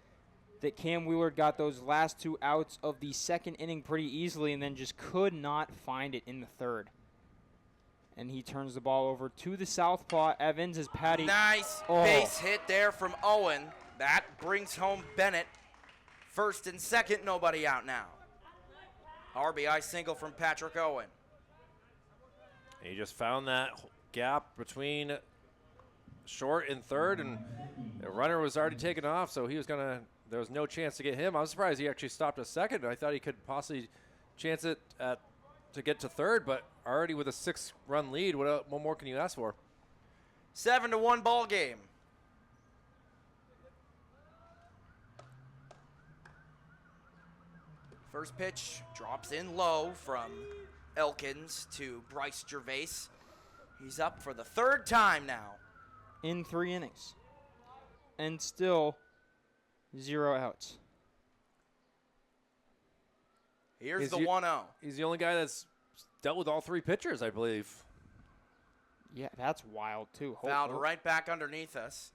Cam Wheeler got those last 2 outs of the second inning pretty easily and then just could not find it in the third. And he turns the ball over to the southpaw. Evans is Patty. Nice base hit there from Owen. That brings home Bennett. First and second, nobody out now. RBI single from Patrick Owen. He just found that gap between short and third, and the runner was already taken off, so he was gonna. There was no chance to get him. I was surprised he actually stopped a second. I thought he could possibly chance it to get to third, but already with a 6-run lead, what more can you ask for? 7-1 ball game. First pitch drops in low from Elkins to Bryce Gervais. He's up for the third time now. In 3 innings. And still 0 outs. Here's the 1-0. He's the only guy that's dealt with all 3 pitchers, I believe. Yeah, that's wild, too. Fouled right back underneath us.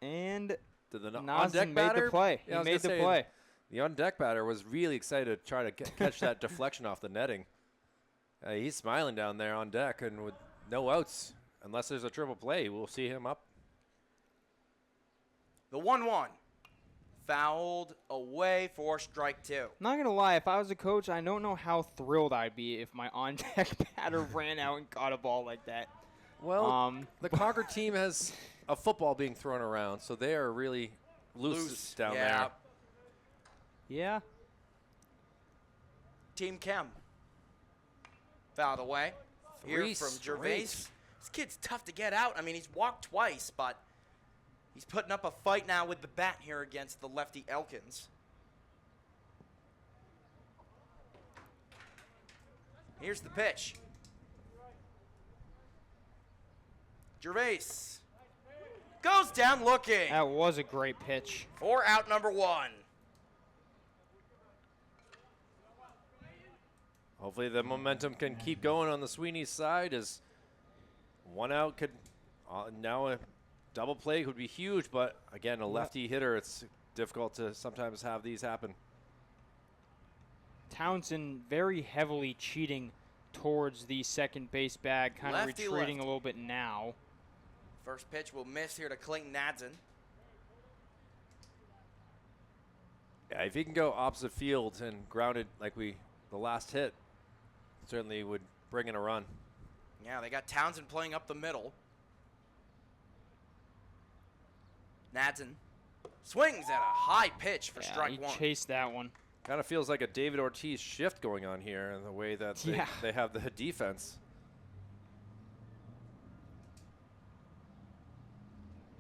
And Did the Nazem on-deck made batter the play. Yeah, I was he made the gonna say, play. The on-deck batter was really excited to try to catch that deflection off the netting. He's smiling down there on deck, and with no outs, unless there's a triple play, we'll see him up. The 1-1. Fouled away for strike 2. I'm not going to lie. If I was a coach, I don't know how thrilled I'd be if my on-deck batter ran out and caught a ball like that. Well, the Concord team has a football being thrown around, so they are really loose down there. Yeah. Team Chem. Fouled away. Here Three from straight. Gervais. This kid's tough to get out. I mean, he's walked twice, but he's putting up a fight now with the bat here against the lefty Elkins. Here's the pitch. Gervais goes down looking That was a great pitch. for out number 1. Hopefully the momentum can keep going on the Sweeney side, as 1 out could now a double play would be huge, but again, a lefty hitter, it's difficult to sometimes have these happen. Townsend very heavily cheating towards the second base bag, kind of Lefty, retreating lefty. a little bit now. First pitch will miss here to Clayton Nadson. Yeah, if he can go opposite field and ground it like the last hit, certainly would bring in a run. Yeah, they got Townsend playing up the middle. Nadson Swings at a high pitch for Yeah, strike he one. chased that one. Kind of feels like a David Ortiz shift going on here in the way that they have the defense.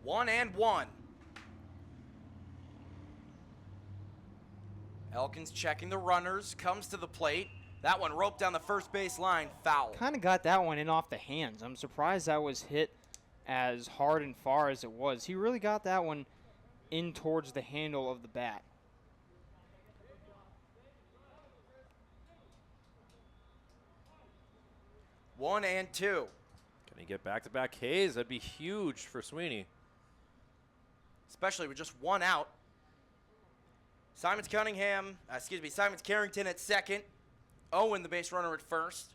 1-1. Elkins checking the runners, comes to the plate. That one roped down the first base line, foul. Kind of got that one in off the hands. I'm surprised that was hit as hard and far as it was. He really got that one in towards the handle of the bat. 1-2. Can he get back-to-back Ks? That'd be huge for Sweeney. Especially with just one out. Simons Carrington at second. Owen, the base runner, at first.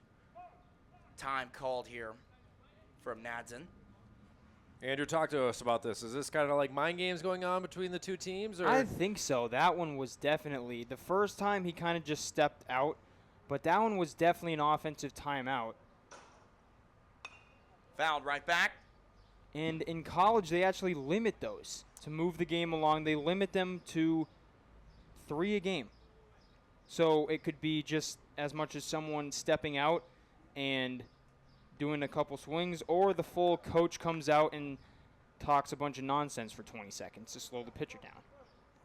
Time called here from Nadzen. Andrew, talk to us about this. Is this kind of like mind games going on between the two teams? Or? I think so. That one was definitely. The first time he kind of just stepped out, but that one was definitely an offensive timeout. Fouled right back. And in college, they actually limit those to move the game along. They limit them to 3 a game. So it could be just as much as someone stepping out and doing a couple swings, or the full coach comes out and talks a bunch of nonsense for 20 seconds to slow the pitcher down.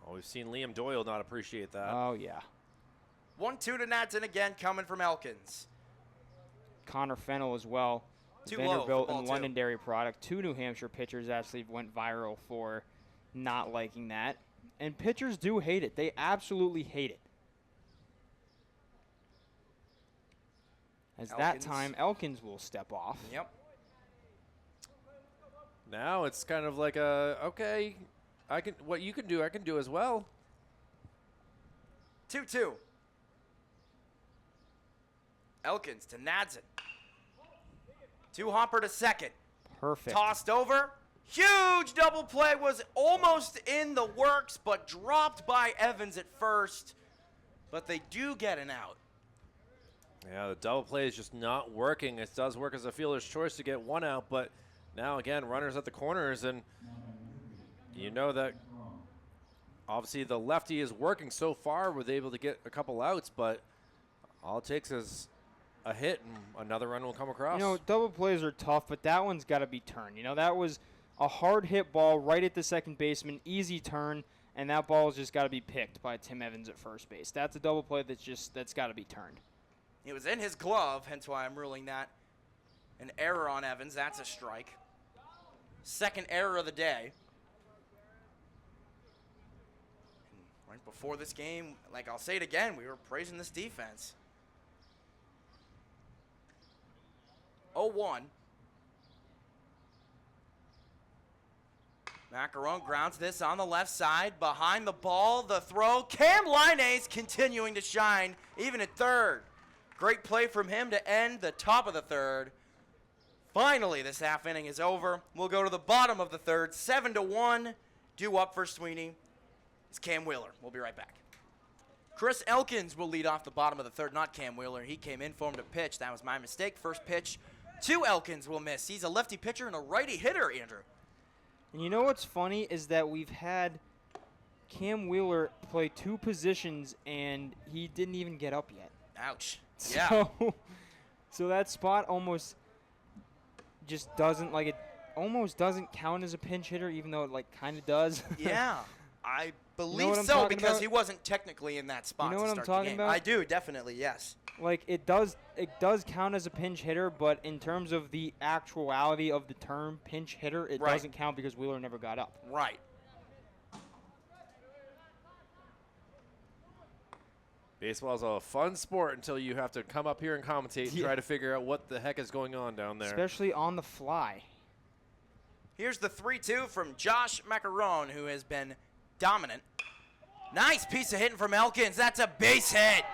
Oh, we've seen Liam Doyle not appreciate that. Oh, yeah. 1-2 to Nadzen again, coming from Elkins. Connor Fennell as well. Too low Vanderbilt for ball and two. Londonderry product. 2 New Hampshire pitchers actually went viral for not liking that. And pitchers do hate it. They absolutely hate it. As that Elkins. time, Elkins will step off. Yep. Now it's kind of like okay, what you can do, I can do as well. 2-2. Elkins to Nadzen. Hopper to second. Perfect. Tossed over. Huge double play was almost in the works, but dropped by Evans at first. But they do get an out. Yeah, the double play is just not working. It does work as a fielder's choice to get one out, but now again, runners at the corners, and you know that obviously the lefty is working so far, was able to get a couple outs, but all it takes is a hit and another run will come across. You know, double plays are tough, but that one's got to be turned. You know, that was a hard hit ball right at the second baseman, easy turn, and that ball's just got to be picked by Tim Evans at first base. That's a double play that's got to be turned. It was in his glove, hence why I'm ruling that an error on Evans. That's a strike. Second error of the day. And right before this game, like I'll say it again, we were praising this defense. 0-1. Macaron grounds this on the left side. Behind the ball, the throw. Cam Linnaeus continuing to shine, even at third. Great play from him to end the top of the third. Finally, this half inning is over. We'll go to the bottom of the third. 7-1. Due up for Sweeney is Cam Wheeler. We'll be right back. Chris Elkins will lead off the bottom of the third, not Cam Wheeler. He came in for him to pitch. That was my mistake. First pitch to Elkins will miss. He's a lefty pitcher and a righty hitter, Andrew. And you know what's funny is that we've had Cam Wheeler play 2 positions, and he didn't even get up yet. Ouch. Yeah. So that spot almost just doesn't, like, it almost doesn't count as a pinch hitter, even though it, like, kind of does. Yeah, I believe what I'm so talking because about? he wasn't technically in that spot You know to what I'm start talking the game. about? I do, definitely, yes. Like, it does count as a pinch hitter, but in terms of the actuality of the term pinch hitter, it Right. doesn't count because Wheeler never got up. Right. Baseball is a fun sport until you have to come up here and commentate and Yeah. try to figure out what the heck is going on down there. Especially on the fly. Here's the 3-2 from Josh Macaron, who has been dominant. Nice piece of hitting from Elkins. That's a base hit.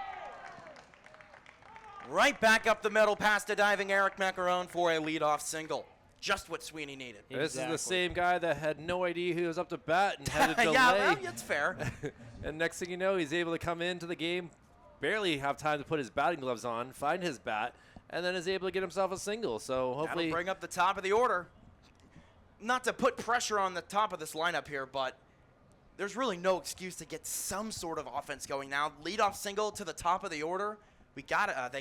Right back up the middle past a diving Eric Macaron for a leadoff single. Just what Sweeney needed. This is Exactly. the same guy that had no idea he was up to bat and had a delay. Yeah, well, it's fair. And next thing you know, he's able to come into the game, barely have time to put his batting gloves on, find his bat, and then is able to get himself a single. So hopefully, That'll bring up the top of the order. Not to put pressure on the top of this lineup here, but there's really no excuse to get some sort of offense going now. Leadoff single to the top of the order. They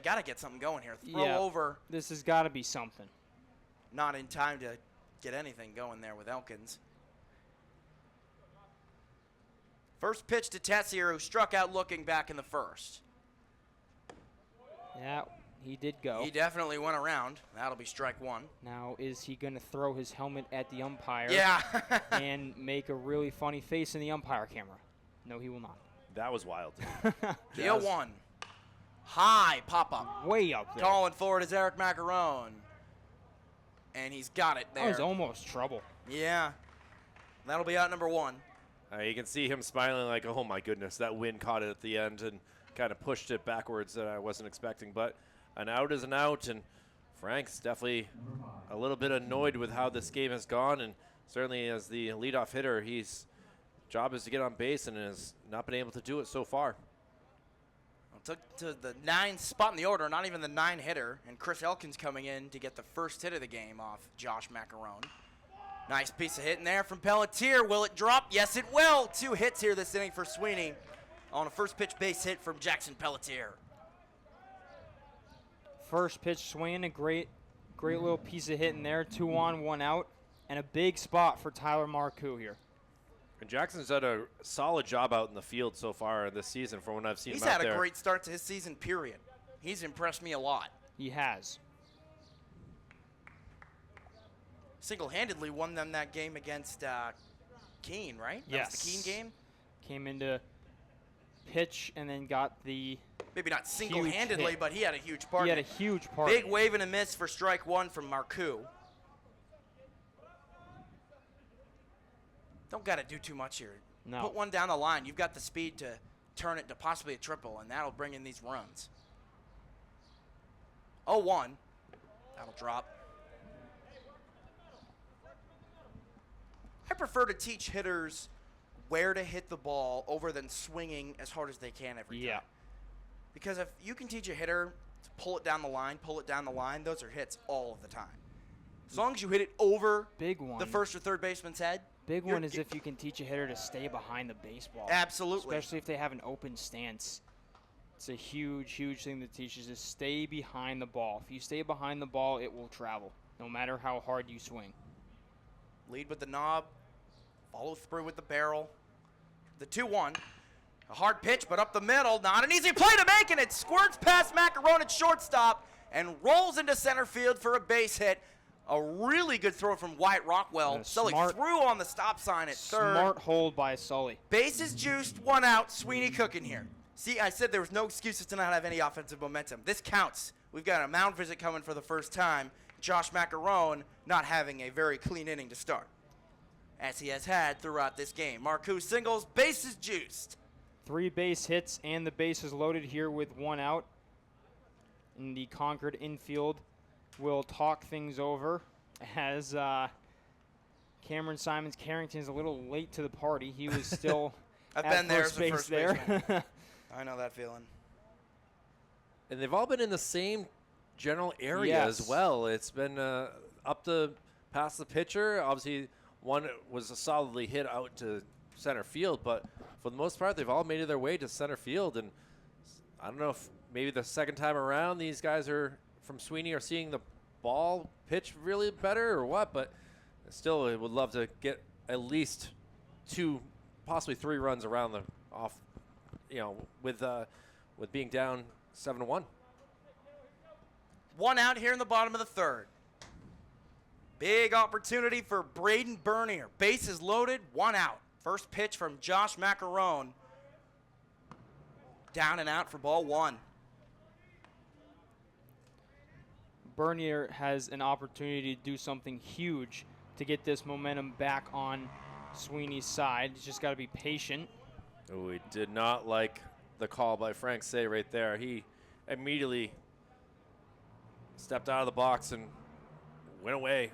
gotta get something going here. Throw over. This has got to be something. Not in time to get anything going there with Elkins. First pitch to Tessier, who struck out looking back in the first. Yeah, he did go. He definitely went around. That'll be strike one. Now, is he going to throw his helmet at the umpire Yeah. and make a really funny face in the umpire camera? No, he will not. That was wild. The 0-1. High pop-up. Way up there. Calling forward is Eric Macaron. And he's got it there. That was almost trouble. Yeah. That'll be out number one. You can see him smiling like, oh my goodness, that wind caught it at the end and kind of pushed it backwards that I wasn't expecting. But an out is an out, and Frank's definitely a little bit annoyed with how this game has gone. And certainly as the leadoff hitter, his job is to get on base and has not been able to do it so far. Took to the 9th spot in the order, not even the 9 hitter, and Chris Elkins coming in to get the first hit of the game off Josh Macaron. Nice piece of hitting there from Pelletier. Will it drop? Yes, it will. 2 hits here this inning for Sweeney on a first pitch base hit from Jackson Pelletier. First pitch swing, a great little piece of hitting there. 2 on, 1 out, and a big spot for Tyler Marcoux here. And Jackson's done a solid job out in the field so far this season from when I've seen him out there. He's had a great start to his season, period. He's impressed me a lot. He has. Single-handedly won them that game against Keene, right? Yes. That was the Keene game? Came into pitch and then got the Maybe not single-handedly, hit. but he had a huge part. He had a huge part. Big wave and a miss for strike one from Marcoux. Don't got to do too much here. No. Put one down the line. You've got the speed to turn it to possibly a triple, and that'll bring in these runs. 0-1. That'll drop. I prefer to teach hitters where to hit the ball over than swinging as hard as they can every time. Because if you can teach a hitter to pull it down the line, those are hits all of the time. As long as you hit it over Big one. the first or third baseman's head. Big one is if you can teach a hitter to stay behind the baseball. Absolutely. Especially if they have an open stance. It's a huge, huge thing that teaches is stay behind the ball. If you stay behind the ball, it will travel, no matter how hard you swing. Lead with the knob. Follow through with the barrel. The 2-1. A hard pitch, but up the middle. Not an easy play to make, and it squirts past Macaron at shortstop and rolls into center field for a base hit. A really good throw from Wyatt Rockwell. Sully threw on the stop sign at third. Smart hold by Sully. Bases juiced, 1 out. Sweeney cooking here. See, I said there was no excuses to not have any offensive momentum. This counts. We've got a mound visit coming for the first time. Josh Macaron not having a very clean inning to start, as he has had throughout this game. Marcoux singles, bases juiced. 3 base hits and the bases loaded here with 1 out. In the Concord infield, will talk things over as Cameron Simons-Carrington's a little late to the party. He was still I've at been there first as a base first there. baseman. I know that feeling. And they've all been in the same general area as well. It's been up the past the pitcher. Obviously, one was a solidly hit out to center field, but for the most part, they've all made their way to center field. And I don't know if maybe the second time around these guys are from Sweeney are seeing the ball pitch really better or what, but still I would love to get at least 2, possibly 3 runs around the off, with being down 7-1. 1 out here in the bottom of the third. Big opportunity for Braden Bernier. Bases loaded, 1 out. First pitch from Josh Macaron. Down and out for ball 1. Bernier has an opportunity to do something huge to get this momentum back on Sweeney's side. He's just got to be patient. Oh, we did not like the call by Frank Say right there. He immediately stepped out of the box and went away.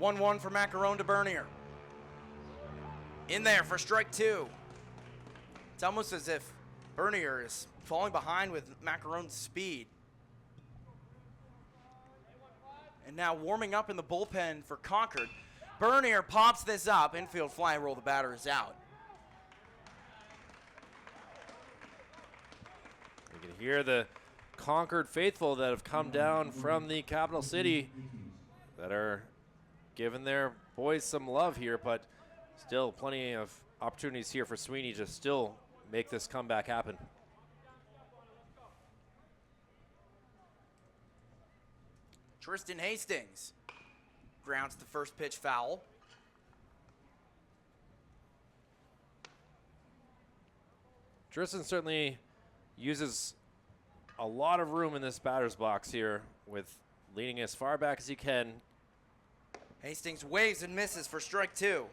1-1 for Macaron to Bernier. In there for strike 2. It's almost as if Bernier is falling behind with Macaron's speed. And now warming up in the bullpen for Concord. Bernier pops this up. Infield fly roll. The batter is out. here the Concord faithful that have come down from the capital city that are giving their boys some love here, but still plenty of opportunities here for Sweeney to still make this comeback happen. Tristan Hastings grounds the first pitch foul. Tristan certainly uses a lot of room in this batter's box here with leaning as far back as he can. Hastings waves and misses for strike 2.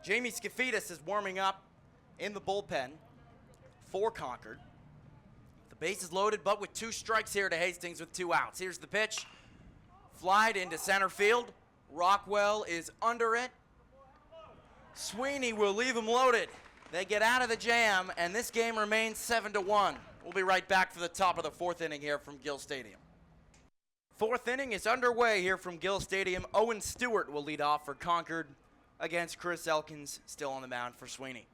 Jamie Skafidis is warming up in the bullpen for Concord. The base is loaded, but with 2 strikes here to Hastings with 2 outs. Here's the pitch. Flied into center field. Rockwell is under it. Sweeney will leave him loaded. They get out of the jam, and this game remains 7-1. We'll be right back for the top of the 4th inning here from Gill Stadium. 4th inning is underway here from Gill Stadium. Owen Stewart will lead off for Concord against Chris Elkins, still on the mound for Sweeney.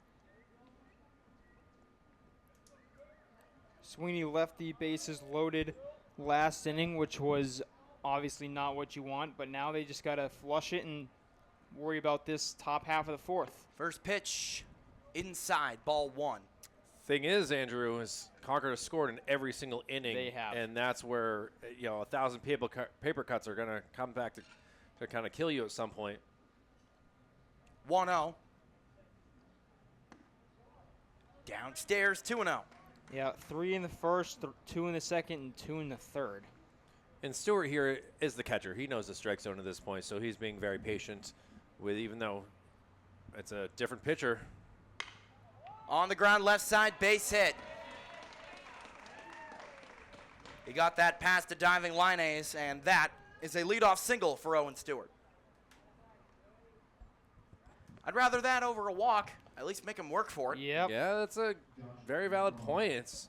Sweeney left the bases loaded last inning, which was obviously not what you want, but now they just got to flush it and worry about this top half of the 4th. First pitch inside, ball 1. Thing is, Andrew, is Concord has scored in every single inning. They have. And that's where, 1,000 paper cuts are going to come back to kind of kill you at some point. 1-0. Downstairs, 2-0. Yeah, 3 in the first, 2 in the second, and 2 in the third. And Stewart here is the catcher. He knows the strike zone at this point, so he's being very patient with, even though it's a different pitcher. On the ground, left side, base hit. He got that past the diving Linnaeus, and that is a leadoff single for Owen Stewart. I'd rather that over a walk. At least make him work for it. Yep. Yeah, that's a very valid point.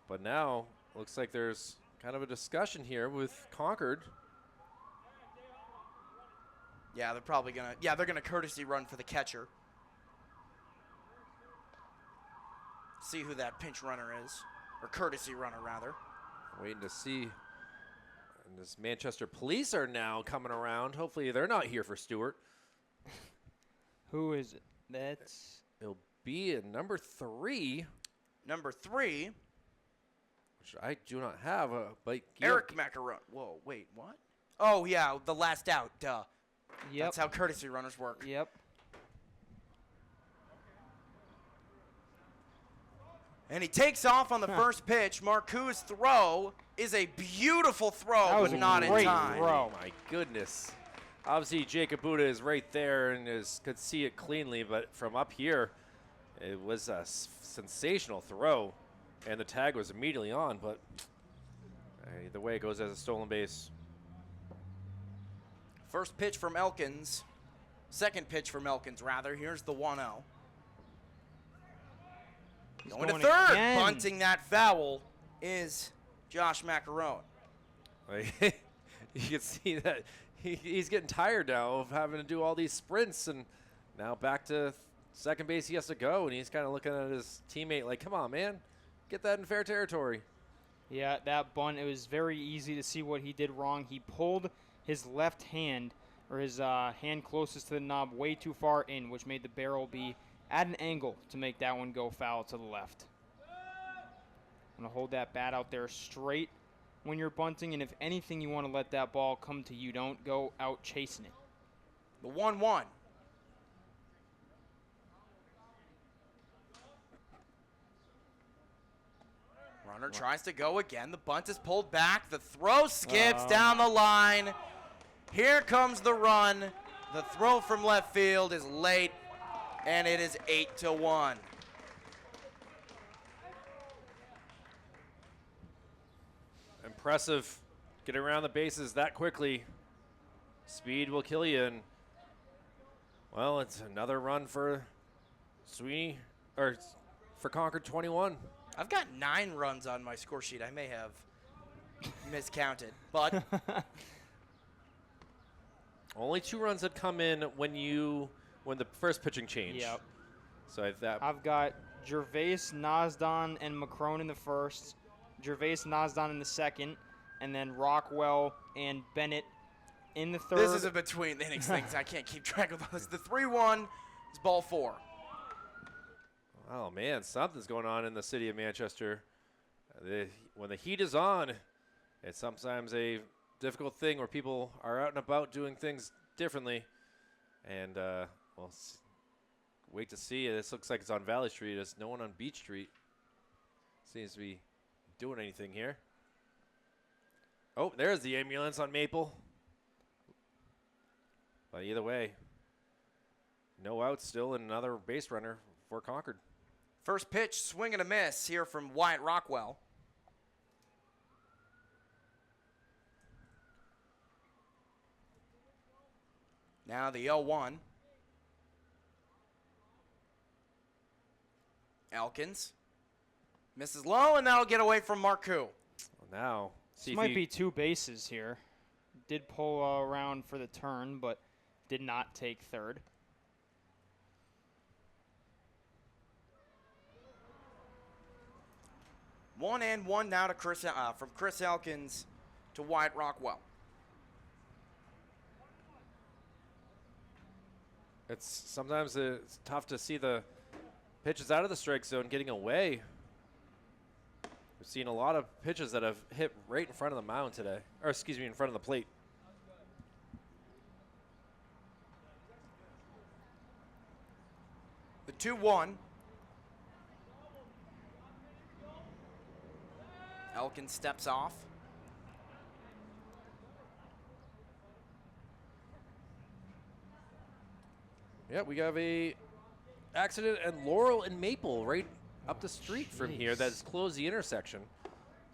But now, looks like there's kind of a discussion here with Concord. Yeah, they're probably going to, they're going to courtesy run for the catcher. See who that pinch runner is, or courtesy runner, rather. Waiting to see. And this Manchester police are now coming around. Hopefully they're not here for Stewart. Who is it? That's... It'll be a number 3. Number 3. Which I do not have. But Eric Macaron. Whoa, wait, what? Oh, yeah, the last out, duh. Yep. That's how courtesy runners work. Yep. And he takes off on the first pitch. Marcoux' throw is a beautiful throw, That was but a not in great time. throw. Oh, my goodness. Obviously, Jacob Buda is right there and could see it cleanly, but from up here, it was a sensational throw, and the tag was immediately on, but either way, it goes as a stolen base. First pitch from Elkins. Second pitch from Elkins, rather. Here's the 1-0. Going to third. Again. Bunting that foul is Josh Macaron. You can see that he's getting tired now of having to do all these sprints, and now back to second base he has to go, and he's kind of looking at his teammate like, come on, man, get that in fair territory. Yeah, that bunt, it was very easy to see what he did wrong. He pulled his left hand, or his hand closest to the knob, way too far in, which made the barrel be at an angle to make that one go foul to the left. I'm going to hold that bat out there straight when you're bunting, and if anything, you want to let that ball come to you. Don't go out chasing it. The 1-1. Runner tries to go again. The bunt is pulled back. The throw skips down the line. Here comes the run. The throw from left field is late, and it is 8-1. Impressive, getting around the bases that quickly. Speed will kill you, and well, it's another run for Sweeney, or for Concord 21. I've got 9 runs on my score sheet. I may have miscounted, but only 2 runs had come in when the first pitching changed. Yep. So I've got Gervais, Nasdon, and Macron in the first, Gervais, Nasdon in the second, and then Rockwell and Bennett in the third. This is a between the innings things. I can't keep track of those. The 3-1 is ball 4. Oh, man, something's going on in the city of Manchester. When the heat is on, it's sometimes a difficult thing where people are out and about doing things differently. And we'll wait to see. This looks like it's on Valley Street. There's no one on Beach Street. Seems to be doing anything here. Oh, there's the ambulance on Maple. But either way, no outs still, and another base runner for Concord. First pitch, swing and a miss here from Wyatt Rockwell. Now the 0-1. Elkins misses low, and that'll get away from Marcoux. Well, now, This might be 2 bases here. Did pull around for the turn, but did not take third. One and one now to from Chris Elkins to Wyatt Rockwell. Sometimes it's tough to see the pitches out of the strike zone getting away. We've seen a lot of pitches that have hit right in front of the mound today, or excuse me, in front of the plate. The 2-1. Elkins steps off. Yeah, we have a accident at Laurel and Maple right up the street from here that has closed the intersection.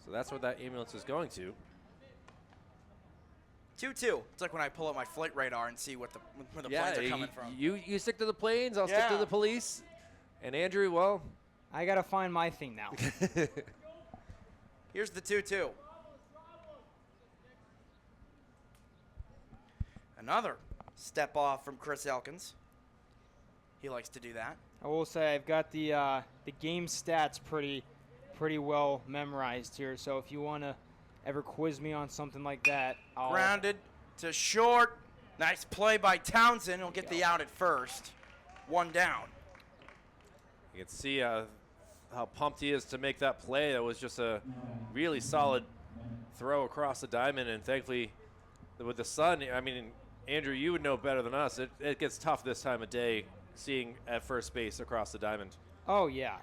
So that's where that ambulance is going to. 2-2. It's like when I pull up my flight radar and see where the planes are coming from. You stick to the planes, I'll stick to the police. And Andrew, well, I got to find my thing now. Here's the 2-2. Another step off from Chris Elkins. He likes to do that. I will say I've got the game stats pretty well memorized here. So if you want to ever quiz me on something like that, I'll Grounded to short. Nice play by Townsend. He'll get the out at first. 1 down. you can see how pumped he is to make that play. That was just a really solid throw across the diamond, and thankfully with the sun, I mean, Andrew, you would know better than us. It gets tough this time of day seeing at first base across the diamond. Oh yeah,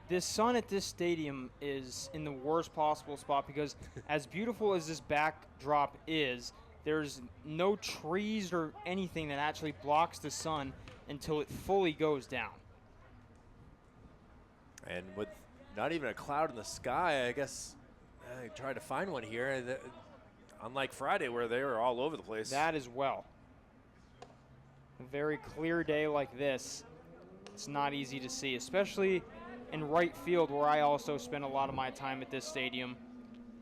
this sun at this stadium is in the worst possible spot because as beautiful as this backdrop is, there's no trees or anything that actually blocks the sun until it fully goes down. And with not even a cloud in the sky, I guess I tried to find one here. Unlike Friday where they were all over the place. That as well. A very clear day like this, it's not easy to see, especially in right field where I also spend a lot of my time at this stadium.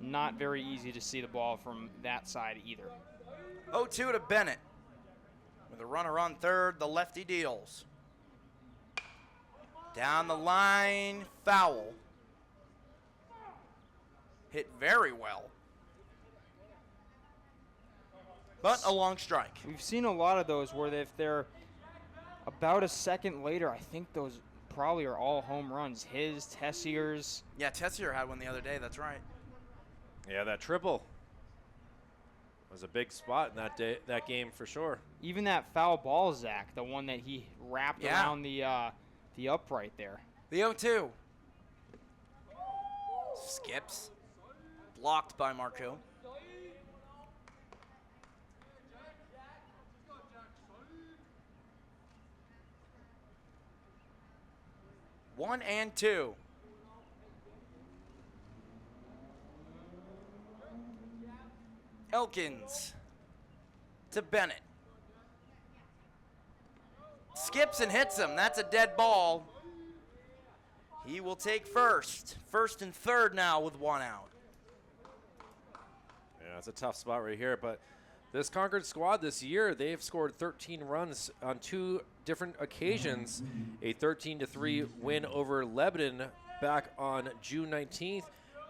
Not very easy to see the ball from that side either. 0-2 to Bennett. With a runner on third, the lefty deals. Down the line, foul. Hit very well. But a long strike. We've seen a lot of those where if they're about a second later, I think those probably are all home runs. His, Tessier's. Yeah, Tessier had one the other day, that's right. Yeah, that triple was a big spot in that game for sure. Even that foul ball, Zach, the one that he wrapped around the upright there. The 0-2. Skips. Blocked by Marcoux. One and two. Elkins to Bennett. Skips and hits him. That's a dead ball. He will take first. First and third now with 1 out. Yeah, it's a tough spot right here, but this Concord squad this year, they've scored 13 runs on 2 different occasions. A 13-3 win over Lebanon back on June 19th.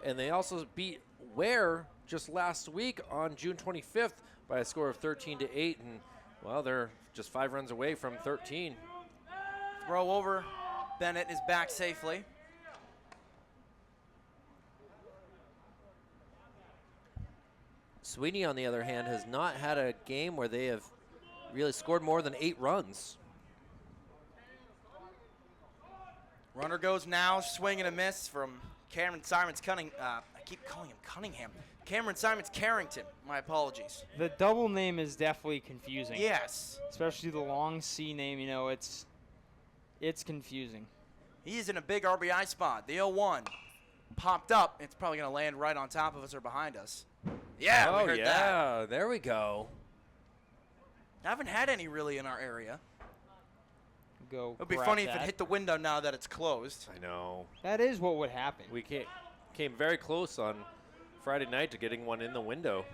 And they also beat Ware just last week on June 25th by a score of 13-8. And, well, they're just 5 runs away from 13. Throw over. Bennett is back safely. Sweeney, on the other hand, has not had a game where they have really scored more than 8 runs. Runner goes now, swing and a miss from Cameron Simons I keep calling him Cunningham. Cameron Simons Carrington. My apologies. The double name is definitely confusing. Yes. Especially the long C name, you know, it's confusing. He is in a big RBI spot. The 0-1 popped up. It's probably going to land right on top of us or behind us. Yeah, we heard that. There we go. Haven't had any really in our area. Go. It would be grab funny if that. it hit the window now that it's closed. I know. That is what would happen. We came very close on Friday night to getting one in the window.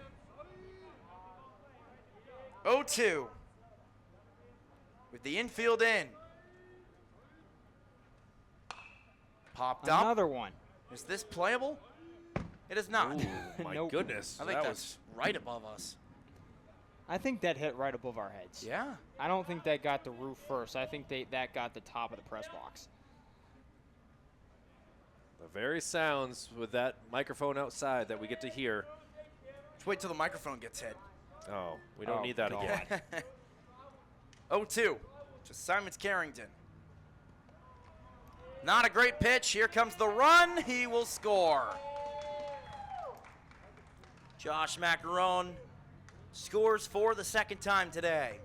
0-2 with the infield in. Popped up. Another one. Is this playable? It is not. Ooh, my Nope. goodness. I think that that's right above us. I think that hit right above our heads. Yeah. I don't think that got the roof first. I think that got the top of the press box. the very sounds with that microphone outside that we get to hear. Let's wait till the microphone gets hit. Oh, we don't Oh, need that God. again. 0-2 to Simons Carrington. Not a great pitch. Here comes the run. He will score. Josh Macaron scores for the second time today.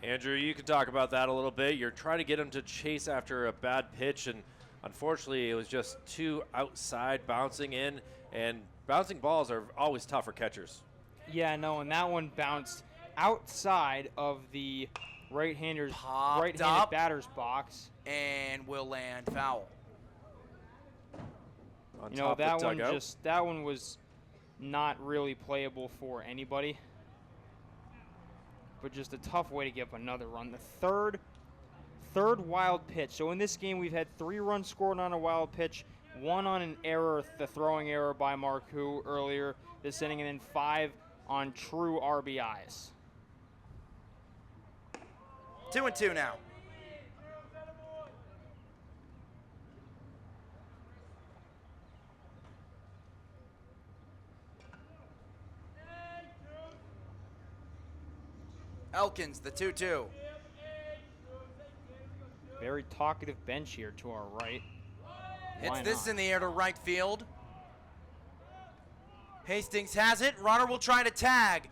Andrew, you can talk about that a little bit. You're trying to get him to chase after a bad pitch, and unfortunately it was just too outside, bouncing in, and bouncing balls are always tough for catchers. Yeah, no, and that one bounced outside of the right-handed Popped up. batter's box. And will land foul. On You know, top of that the one dugout. that one was not really playable for anybody. But just a tough way to give up another run. The third wild pitch. So in this game, we've had 3 runs scored on a wild pitch, 1 on an error, the throwing error by Marcoux earlier this inning, and then 5 on true RBIs. 2-2 now. Elkins, the 2-2. Very talkative bench here to our right. Hits Why this not? in the air to right field. Hastings has it. Runner will try to tag.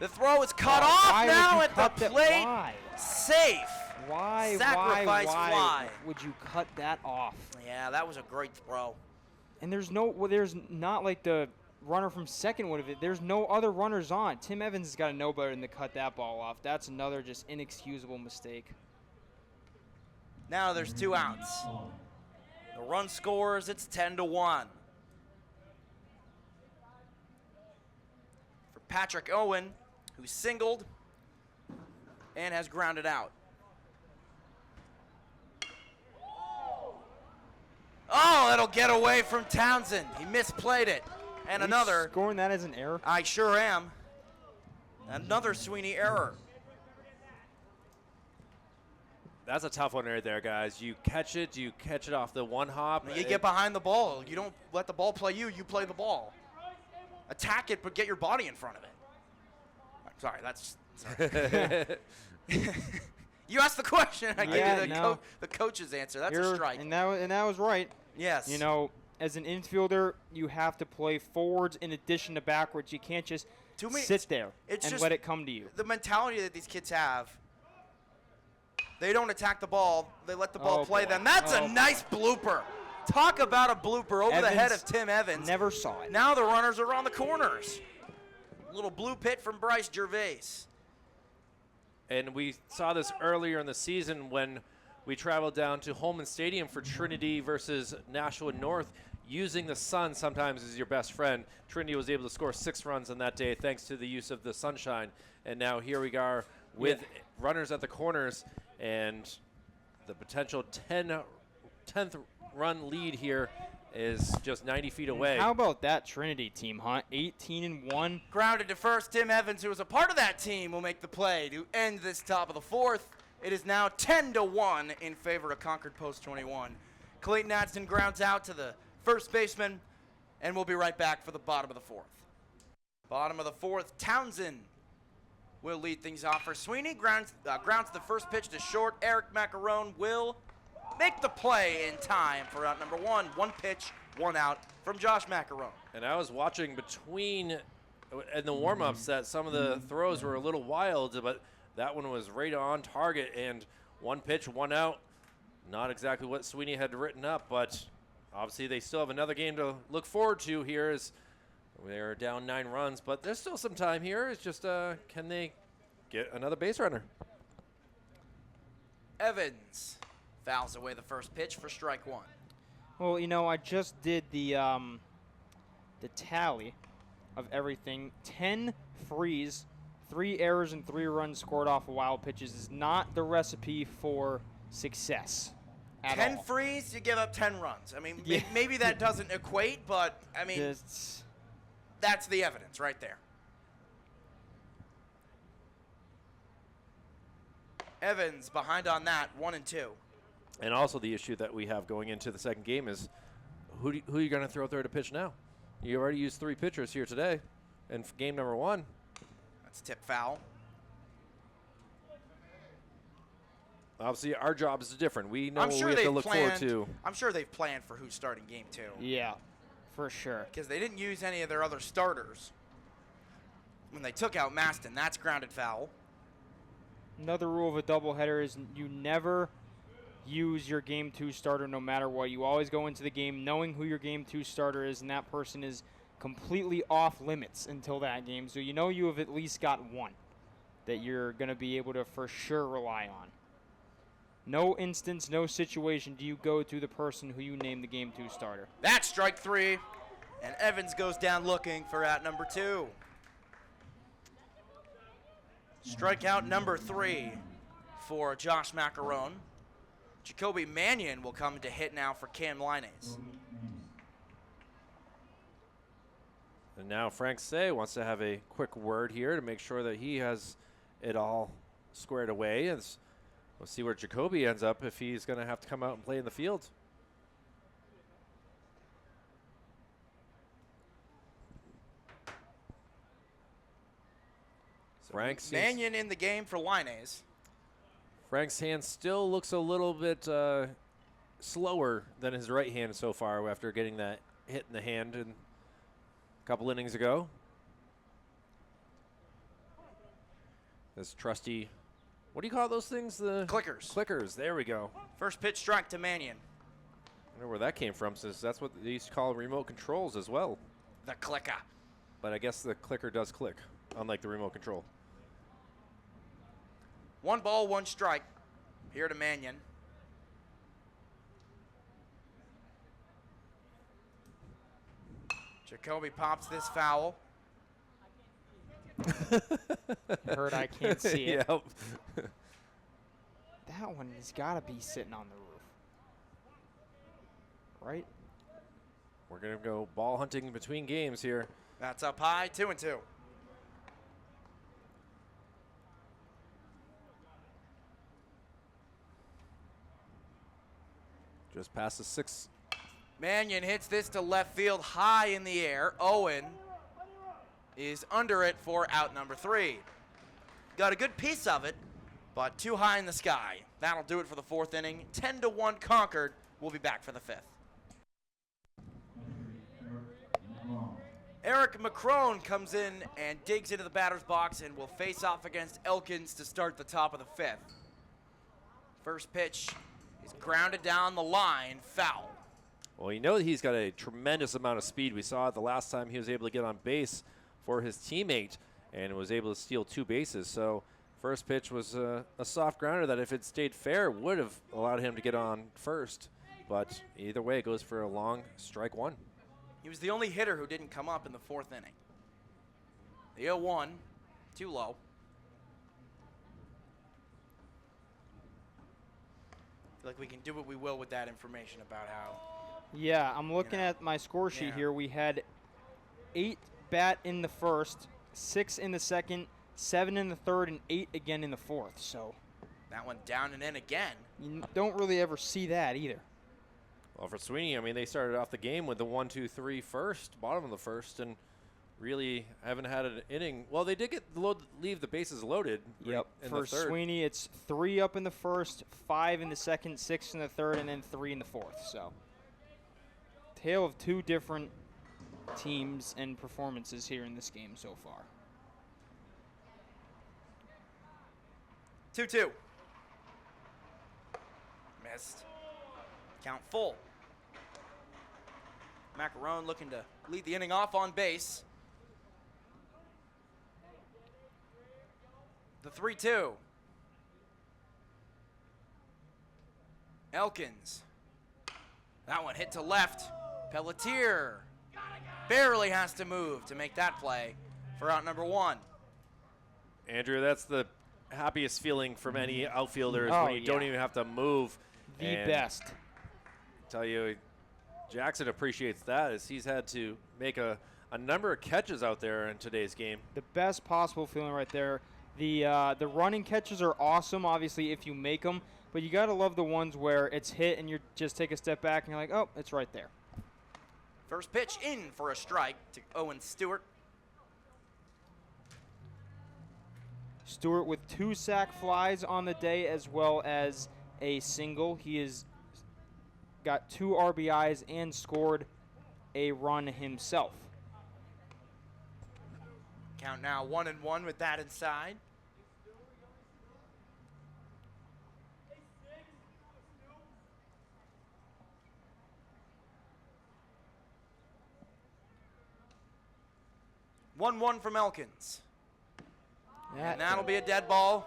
The throw is cut off Why would now you at cut the that? plate. Why? Safe. Sacrifice why fly. would you cut that off? Yeah, that was a great throw. And there's not like the runner from second would have. There's no other runners on. Tim Evans has got to know better than to cut that ball off. That's another just inexcusable mistake. Now there's 2 outs. The run scores. It's 10-1. For Patrick Owen, who singled and has grounded out. Oh, that'll get away from Townsend. He misplayed it. And Are you another. scoring that as an error. I sure am. Another Sweeney error. That's a tough one right there, guys. You catch it off the one hop. You get behind the ball. You don't let the ball play you. You play the ball. Attack it, but get your body in front of it. Sorry, that's. Sorry. You asked the question. I Yeah, gave you no. the coach's answer. That's a strike. And that was right. Yes. You know, as an infielder, you have to play forwards in addition to backwards. You can't just To me, sit there it's and just let it come to you. the mentality that these kids have. They don't attack the ball. They let the ball Oh, play boy. them. That's a Oh, nice blooper. Talk about a blooper over the head Evans of Tim Evans. Never saw it. Now the runners are on the corners. Little blue pit from Bryce Gervais. And we saw this earlier in the season when we traveled down to Holman Stadium for Trinity versus Nashua North. Using the sun sometimes as your best friend, Trinity was able to score 6 runs on that day thanks to the use of the sunshine. And now here we are with runners at the corners. and the potential 10th run lead here is just 90 feet away. How about that Trinity team, huh? 18-1. Grounded to first, Tim Evans, who was a part of that team, will make the play to end this top of the fourth. It is now 10-1 in favor of Concord Post 21. Clayton Adston grounds out to the first baseman, and we'll be right back for the bottom of the fourth. Bottom of the fourth, Townsend will lead things off for Sweeney. Grounds the first pitch to short. Eric Macaron will make the play in time for out number one. One pitch, one out from Josh Macaron. And I was watching between in the warm-ups that some of the throws were a little wild, but that one was right on target, and one pitch, one out. Not exactly what Sweeney had written up, but obviously they still have another game to look forward to here as they're down 9 runs, but there's still some time here. It's just can they get another base runner? Evans fouls away the first pitch for strike one. Well, you know, I just did the tally of everything. 10 frees, 3 errors, and 3 runs scored off of wild pitches is not the recipe for success at 10 all. frees, you give up 10 runs. I mean, Yeah. maybe that doesn't equate, but, I mean, that's the evidence right there. Evans behind on that, 1 and 2. And also the issue that we have going into the second game is who are you going to throw there to pitch now? You already used 3 pitchers here today in game number 1. That's tip foul. Obviously, our job is different. We know I'm what sure we have to they've look forward planned. to. I'm sure they've planned for who's starting game 2. Yeah, for sure. Because they didn't use any of their other starters when they took out Maston. That's grounded foul. Another rule of a doubleheader is you never use your game 2 starter no matter what. You always go into the game knowing who your game 2 starter is, and that person is completely off limits until that game. So you know you have at least got one that you're going to be able to for sure rely on. No instance, no situation do you go to the person who you name the game 2 starter. That's strike 3, and Evans goes down looking for out number 2. Strikeout number 3 for Josh Macaron. Jacoby Mannion will come to hit now for Cam Lines. And now Frank Say wants to have a quick word here to make sure that he has it all squared away. We'll see where Jacoby ends up if he's going to have to come out and play in the field. Frank's Mannion in the game for Lines. Frank's hand still looks a little bit slower than his right hand so far after getting that hit in the hand a couple innings ago. This trusty, what do you call those things? The Clickers. Clickers, there we go. First pitch strike to Mannion. I wonder where that came from, since that's what they used to call remote controls as well. The clicker. But I guess the clicker does click, unlike the remote control. 1 ball, 1 strike. Here to Mannion. Jacoby pops this foul. Heard I can't see it. Yep. That one has got to be sitting on the roof. Right? We're going to go ball hunting between games here. That's up high, 2 and 2. Just past the 6. Mannion hits this to left field high in the air. Owen is under it for out number 3. Got a good piece of it, but too high in the sky. That'll do it for the 4th inning. 10-1 Concord. We'll be back for the 5th. Eric Macron comes in and digs into the batter's box and will face off against Elkins to start the top of the 5th. First pitch is grounded down the line, foul. Well, you know that he's got a tremendous amount of speed. We saw it the last time he was able to get on base for his teammate and was able to steal 2 bases. So first pitch was a soft grounder that if it stayed fair would have allowed him to get on first. But either way, it goes for a long strike 1. He was the only hitter who didn't come up in the 4th inning. The 0-1, too low. feel like we can do what we will with that information about how. Yeah, I'm looking at my score sheet here. We had 8 bat in the first, 6 in the second, 7 in the third, and 8 again in the fourth. So that one down and in again. You don't really ever see that either. Well, for Sweeney, I mean, they started off the game with the 1-2-3 first, bottom of the first, and really haven't had an inning. Well, they did leave the bases loaded. Yep. In For the third. Sweeney, it's 3 up in the first, 5 in the second, 6 in the third, and then 3 in the fourth. So, tale of 2 different teams and performances here in this game so far. 2-2. Missed. Count full. Macaron looking to lead the inning off on base. The 3-2. Elkins. That one hit to left. Pelletier barely has to move to make that play for out number 1. Andrew, that's the happiest feeling from any outfielder is Oh, when you don't even have to move. The And best. Tell you, Jackson appreciates that as he's had to make a number of catches out there in today's game. The best possible feeling right there. The running catches are awesome, obviously, if you make them. But you got to love the ones where it's hit and you just take a step back and you're like, oh, it's right there. First pitch in for a strike to Owen Stewart. Stewart with 2 sac flies on the day as well as a single. He has got 2 RBIs and scored a run himself. Count now 1-1 with that inside. One from Elkins. And that'll be a dead ball.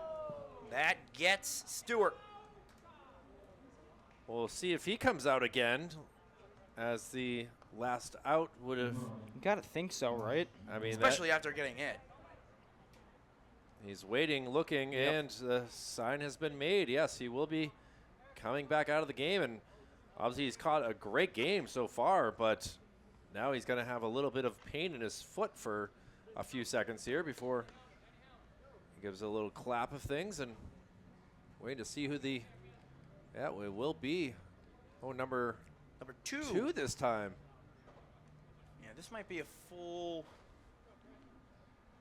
That gets Stewart. We'll see if he comes out again, as the last out would have. You got to think so, right? I mean, Especially after getting hit. he's waiting, looking, and the sign has been made. Yes, he will be coming back out of the game, and obviously he's caught a great game so far, but now he's going to have a little bit of pain in his foot for a few seconds here before he gives a little clap of things, and waiting to see who the it will be. Oh, number 2 this time. Yeah, this might be a full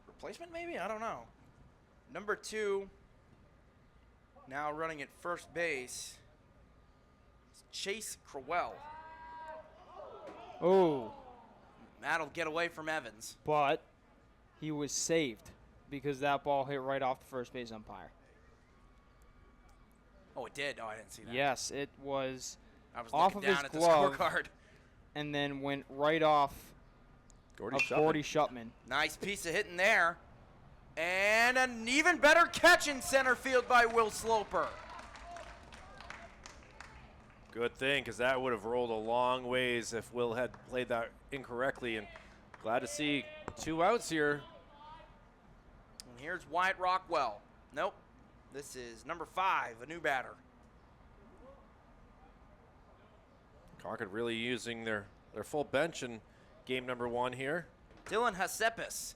replacement, maybe? I don't know. Number 2, now running at first base, it's Chase Crowell. Oh, That'll get away from Evans. but he was saved because that ball hit right off the first base umpire. Oh, it did? Oh, I didn't see that. Yes, it was I was off looking of down his at glove. the scorecard. and then went right off Gordy of Shupman. Gordy Shupman. Nice piece of hitting there. And an even better catch in center field by Will Sloper. Good thing, because that would have rolled a long ways if Will had played that incorrectly. And glad to see 2 outs here. And here's Wyatt Rockwell. Nope. This is number 5, a new batter. Concord really using their full bench in game number 1 here. Dylan Hasepis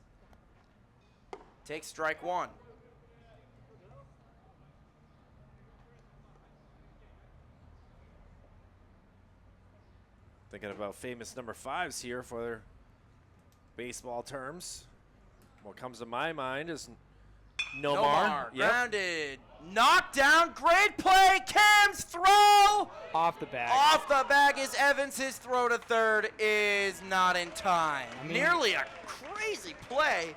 takes strike 1. Thinking about famous number 5s here for their baseball terms. What comes to my mind is Nomar. Yep. Grounded. Knocked down. Great play. Cam's throw. Off the bag. Off the bag is Evans. His throw to third is not in time. I mean- Nearly a crazy play.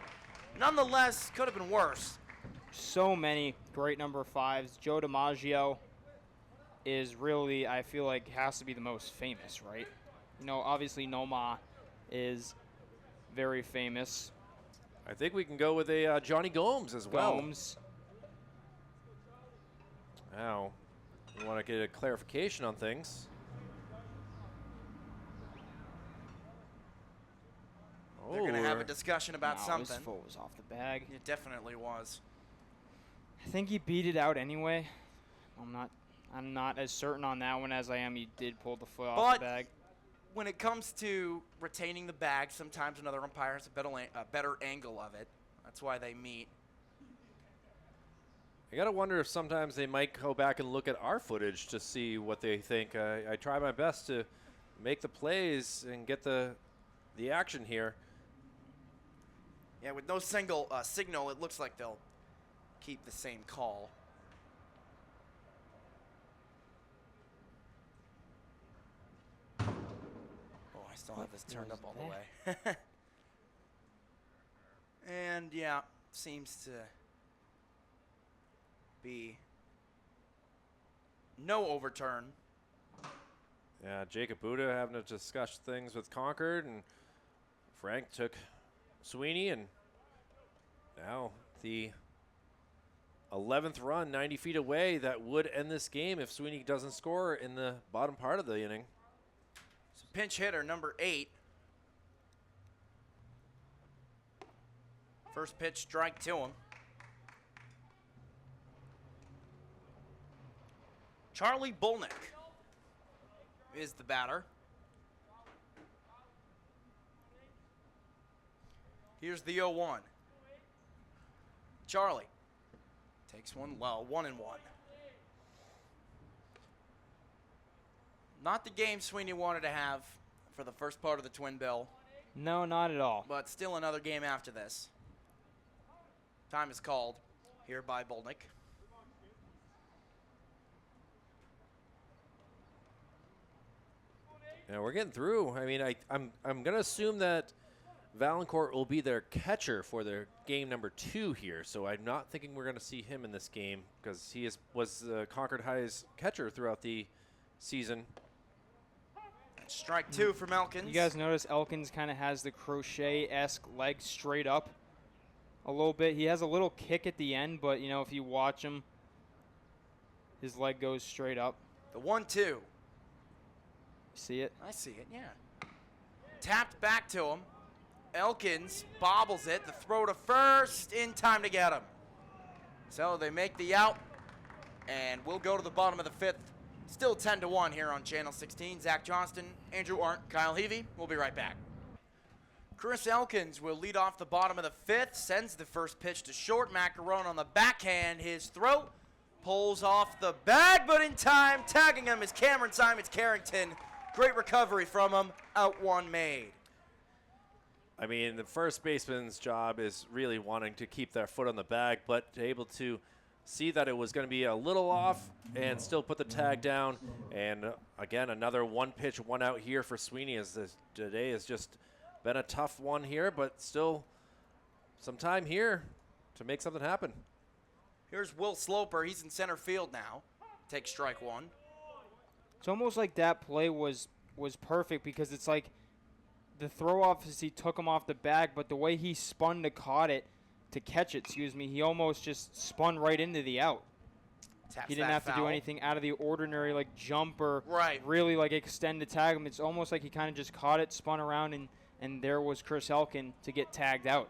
Nonetheless, could have been worse. So many great number 5s. Joe DiMaggio is really, I feel like, has to be the most famous, right? You know, obviously Noma is very famous. I think we can go with a Johnny Gomes as well. Gomes. Now, we want to get a clarification on things. They're going to have a we're- discussion about No, something. His foot was off the bag. It definitely was. I think he beat it out anyway. I'm not I'm not as certain on that one as I am he did pull the foot off But the bag. when it comes to retaining the bag, sometimes another umpire has a better angle of it. That's why they meet. I gotta wonder if sometimes they might go back and look at our footage to see what they think. I try my best to make the plays and get the action here. Yeah, with no single signal, it looks like they'll keep the same call. Oh, I still have this turned up all the way. And yeah, seems to be no overturn. Yeah, Jacob Buda having to discuss things with Concord, and Frank took Sweeney, and now the 11th run, 90 feet away, that would end this game if Sweeney doesn't score in the bottom part of the inning. So pinch hitter number 8. First pitch strike to him. Charlie Bolnick is the batter. Here's the 0-1. Charlie takes one low, 1-1. Not the game Sweeney wanted to have for the first part of the twin bill, No, not at all. but still another game after this. Time is called here by Bolnick. Yeah, we're getting through. I mean, I'm gonna assume that Valancourt will be their catcher for their game number 2 here. So I'm not thinking we're gonna see him in this game because he was Concord High's catcher throughout the season. Strike 2 from Elkins. You guys notice Elkins kind of has the crochet-esque leg straight up a little bit. He has a little kick at the end, but, you know, if you watch him, his leg goes straight up. The 1-2. See it? I see it, yeah. Tapped back to him. Elkins bobbles it. The throw to first in time to get him. So they make the out, and we'll go to the bottom of the 5th. Still 10-1 here on Channel 16. Zach Johnston, Andrew Arndt, Kyle Heavey. We'll be right back. Chris Elkins will lead off the bottom of the 5th. Sends the first pitch to short. Macaron on the backhand. His throw pulls off the bag, but in time. Tagging him is Cameron Simons-Carrington. Great recovery from him. Out one made. I mean, the first baseman's job is really wanting to keep their foot on the bag, but able to see that it was going to be a little off and still put the tag down. And again, another one pitch, one out here for Sweeney, as this today has just been a tough one here, but still some time here to make something happen. Here's Will Sloper. He's in center field now. Takes strike 1. It's almost like that play was perfect because it's like the throw off as he took him off the bag, but the way he spun to catch it, he almost just spun right into the out. Taps He didn't that have to do foul. anything out of the ordinary, like jump or Right. really like extend to tag him. It's almost like he kind of just caught it, spun around, and there was Chris Elkin to get tagged out.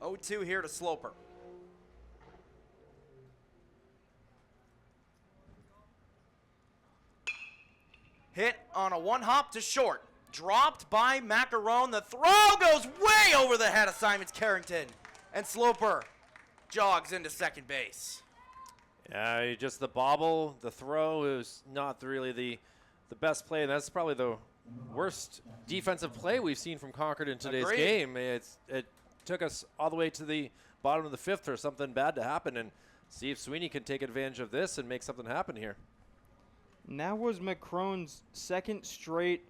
0-2 here to Sloper. Hit on a one hop to short. Dropped by Macaron. The throw goes way over the head of Simons-Carrington. And Sloper jogs into second base. Yeah, just the bobble, the throw is not really the best play, and that's probably the worst defensive play we've seen from Concord in today's Agreed. game. It took us all the way to the bottom of the 5th for something bad to happen, and see if Sweeney can take advantage of this and make something happen here. And that was Macron's second straight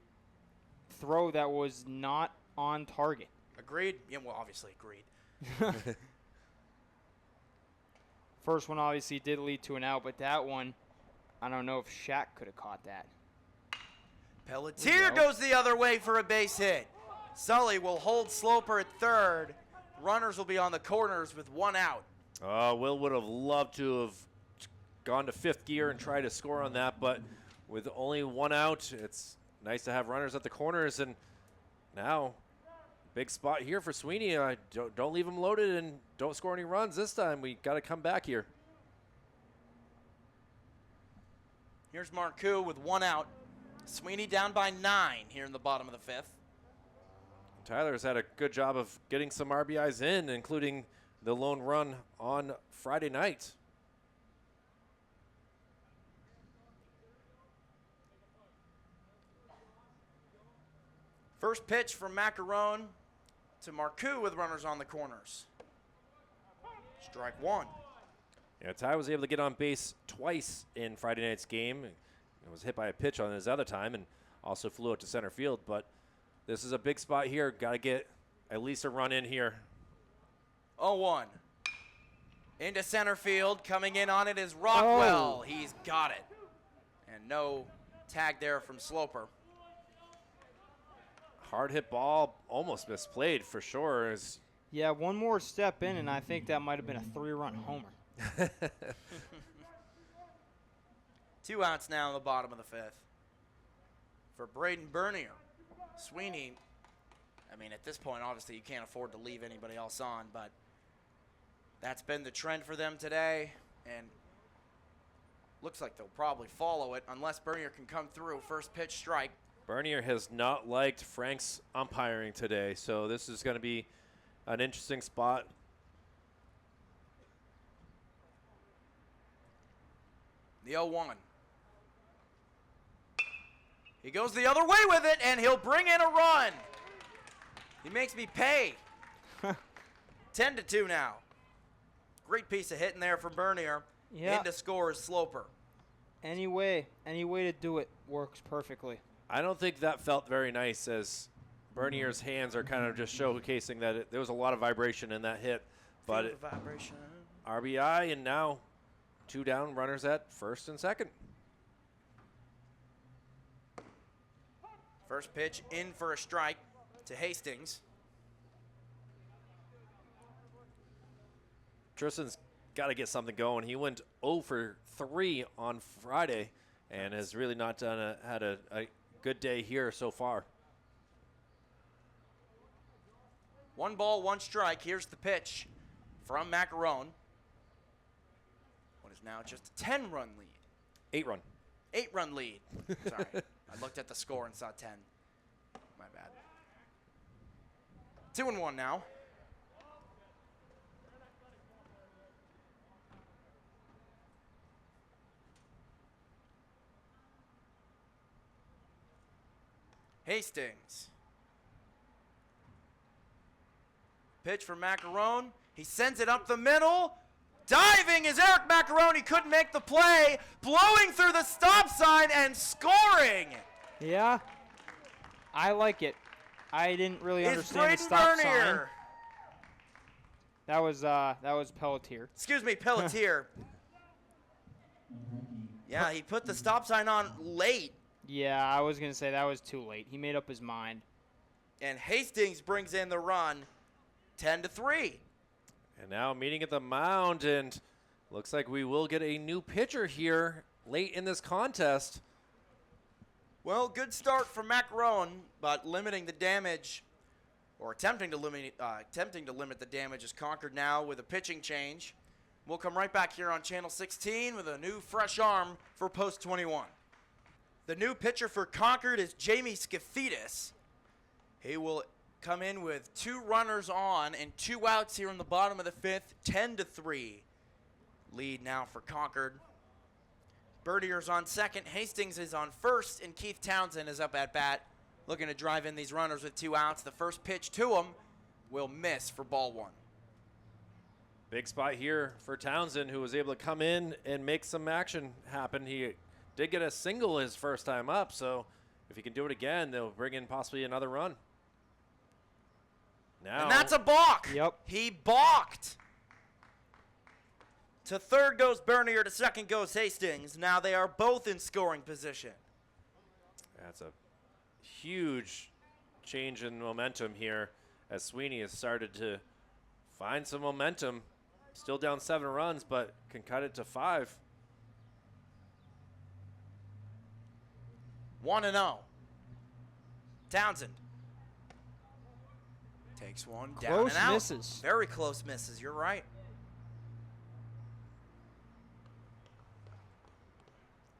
throw that was not on target. Agreed? Yeah, well, obviously agreed. First one obviously did lead to an out, but that one, I don't know if Shaq could have caught that. Pelletier go. goes the other way for a base hit. Sully will hold Sloper at third. Runners will be on the corners with one out. Will would have loved to have gone to 5th gear and tried to score on that, but with only one out, it's nice to have runners at the corners, and now big spot here for Sweeney. Don't leave him loaded and don't score any runs this time. We got to come back here. Here's Marcoux with 1 out. Sweeney down by 9 here in the bottom of the 5th. Tyler's had a good job of getting some RBIs in, including the lone run on Friday night. First pitch from Macaron to Marcoux with runners on the corners. Strike 1. Yeah, Ty was able to get on base twice in Friday night's game. It was hit by a pitch on his other time and also flew out to center field. But this is a big spot here. Got to get at least a run in here. 0-1. Into center field. Coming in on it is Rockwell. He's got it. And no tag there from Sloper. Hard hit ball, almost misplayed for sure. Yeah, one more step in, and I think that might have been a 3-run homer. 2 outs now in the bottom of the 5th. For Braden Bernier. Sweeney, I mean, at this point, obviously, you can't afford to leave anybody else on, but that's been the trend for them today, and looks like they'll probably follow it unless Bernier can come through. First pitch, strike. Bernier has not liked Frank's umpiring today, so this is going to be an interesting spot. The 0-1. He goes the other way with it, and he'll bring in a run. He makes me pay. 10-2 now. Great piece of hitting there from Bernier. Yeah. In to score is Sloper. Any way to do it works perfectly. I don't think that felt very nice, as Bernier's hands are kind of just showcasing that there was a lot of vibration in that hit. But Feel the vibration. RBI, and now 2 down, runners at first and second. First pitch in for a strike to Hastings. Tristan's got to get something going. He went 0 for 3 on Friday and has really not had a good day here so far. 1 ball, 1 strike. Here's the pitch from Macaron. What is now just a 10-run lead. 8-run. 8-run lead. Sorry. I looked at the score and saw 10. My bad. 2-1 now. Hastings. Pitch for Macaron. He sends it up the middle. Diving is Eric Macaron. He couldn't make the play. Blowing through the stop sign and scoring. Yeah, I like it. I didn't really Is understand the Braden stop sign. Bernier. That was Pelletier. Excuse me, Pelletier. Yeah, he put the stop sign on late. Yeah, I was gonna say that was too late. He made up his mind. And Hastings brings in the run, 10-3. And now meeting at the mound, and looks like we will get a new pitcher here late in this contest. Well, good start for Macaron, but limiting the damage, or attempting to limit the damage is Concord now with a pitching change. We'll come right back here on Channel 16 with a new fresh arm for Post 21. The new pitcher for Concord is Jamie Skifidis. He will come in with 2 runners on and 2 outs here in the bottom of the 5th, 10-3. Lead now for Concord. Bernier's on second, Hastings is on first, and Keith Townsend is up at bat, looking to drive in these runners with 2 outs. The first pitch to him will miss for ball 1. Big spot here for Townsend, who was able to come in and make some action happen. He did get a single his first time up, so if he can do it again, they'll bring in possibly another run. Now, And that's a balk. Yep. He balked. To third goes Bernier, to second goes Hastings. Now they are both in scoring position. that's a huge change in momentum here as Sweeney has started to find some momentum. Still down 7 runs, but can cut it to 5. 1-0. Townsend takes one down Close and out. misses. Very close misses. You're right.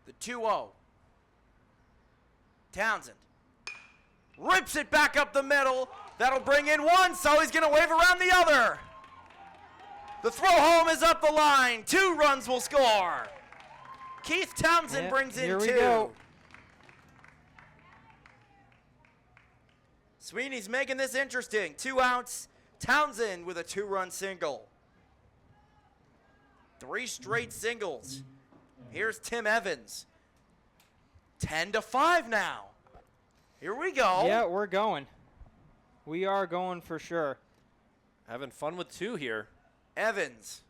The 2-0. Townsend rips it back up the middle. That'll bring in one, so he's going to wave around the other. The throw home is up the line. 2 runs will score. Keith Townsend brings in 2. Here we go. Sweeney's making this interesting. 2 outs. Townsend with a 2-run single. 3 straight singles. Here's Tim Evans. 10-5 now. Here we go. Yeah, we're going. We are going for sure. Having fun with 2 here. Evans.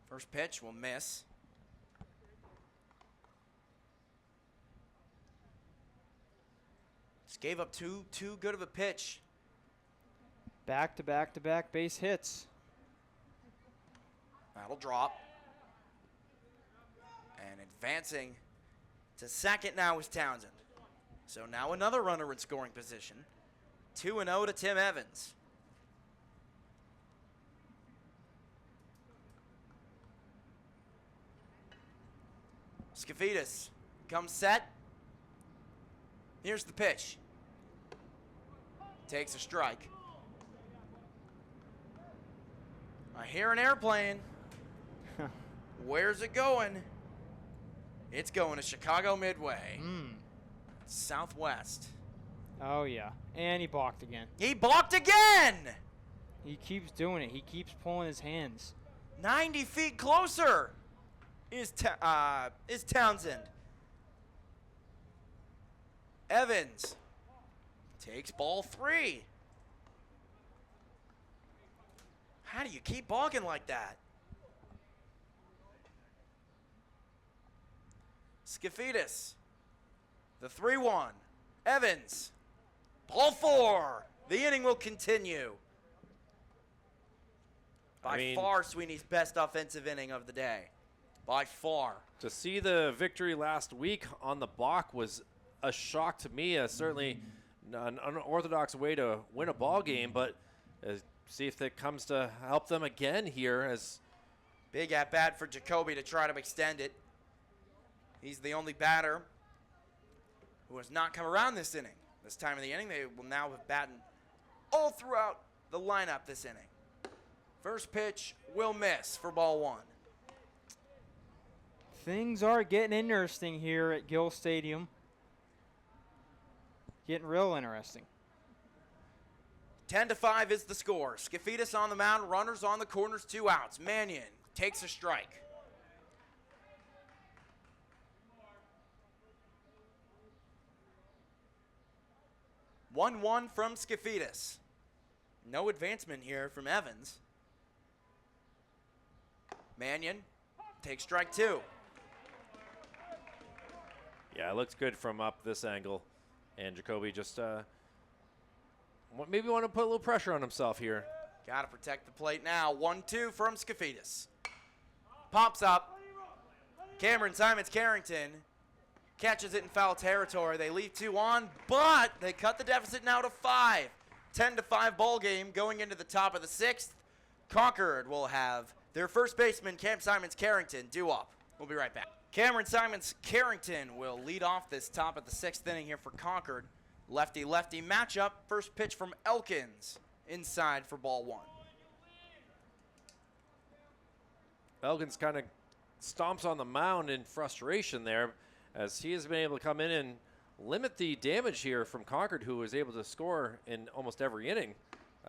First pitch will miss. Just gave up too good of a pitch. Back-to-back-to-back base hits. That'll drop. And advancing to second now is Townsend. So now another runner in scoring position. 2-0 to Tim Evans. Skafidas comes set. Here's the pitch. Takes a strike. I hear an airplane. Where's it going? It's going to Chicago Midway. Southwest. Oh, yeah. And he balked again. He balked again! He keeps doing it. He keeps pulling his hands. 90 feet closer is Townsend. Evans takes ball 3. How do you keep balking like that? Skafidas. The 3-1. Evans. Ball 4. The inning will continue. By far, Sweeney's best offensive inning of the day. By far. To see the victory last week on the block was a shock to me. Certainly an unorthodox way to win a ball game, but see if that comes to help them again here. As big at bat for Jacoby to try to extend it. He's the only batter who has not come around this inning. This time of the inning, they will now have batted all throughout the lineup this inning. First pitch will miss for ball 1. Things are getting interesting here at Gill Stadium. Getting real interesting. 10-5 is the score. Skafidas on the mound, runners on the corners, 2 outs. Mannion takes a strike. One from Skafidas. No advancement here from Evans. Mannion takes strike 2. yeah, it looks good from up this angle, and Jacoby just maybe want to put a little pressure on himself here. Got to protect the plate now. 1-2 from Skafidas. Pops up. Cameron Simons-Carrington catches it in foul territory. They leave 2 on, but they cut the deficit now to 5. 10-5 ball game going into the top of the 6th. Concord will have their first baseman, Cam Simons-Carrington, due up. We'll be right back. Cameron Simons-Carrington will lead off this top of the 6th inning here for Concord. Lefty-lefty matchup. First pitch from Elkins inside for ball 1. Elkins kind of stomps on the mound in frustration there, as he has been able to come in and limit the damage here from Concord, who was able to score in almost every inning.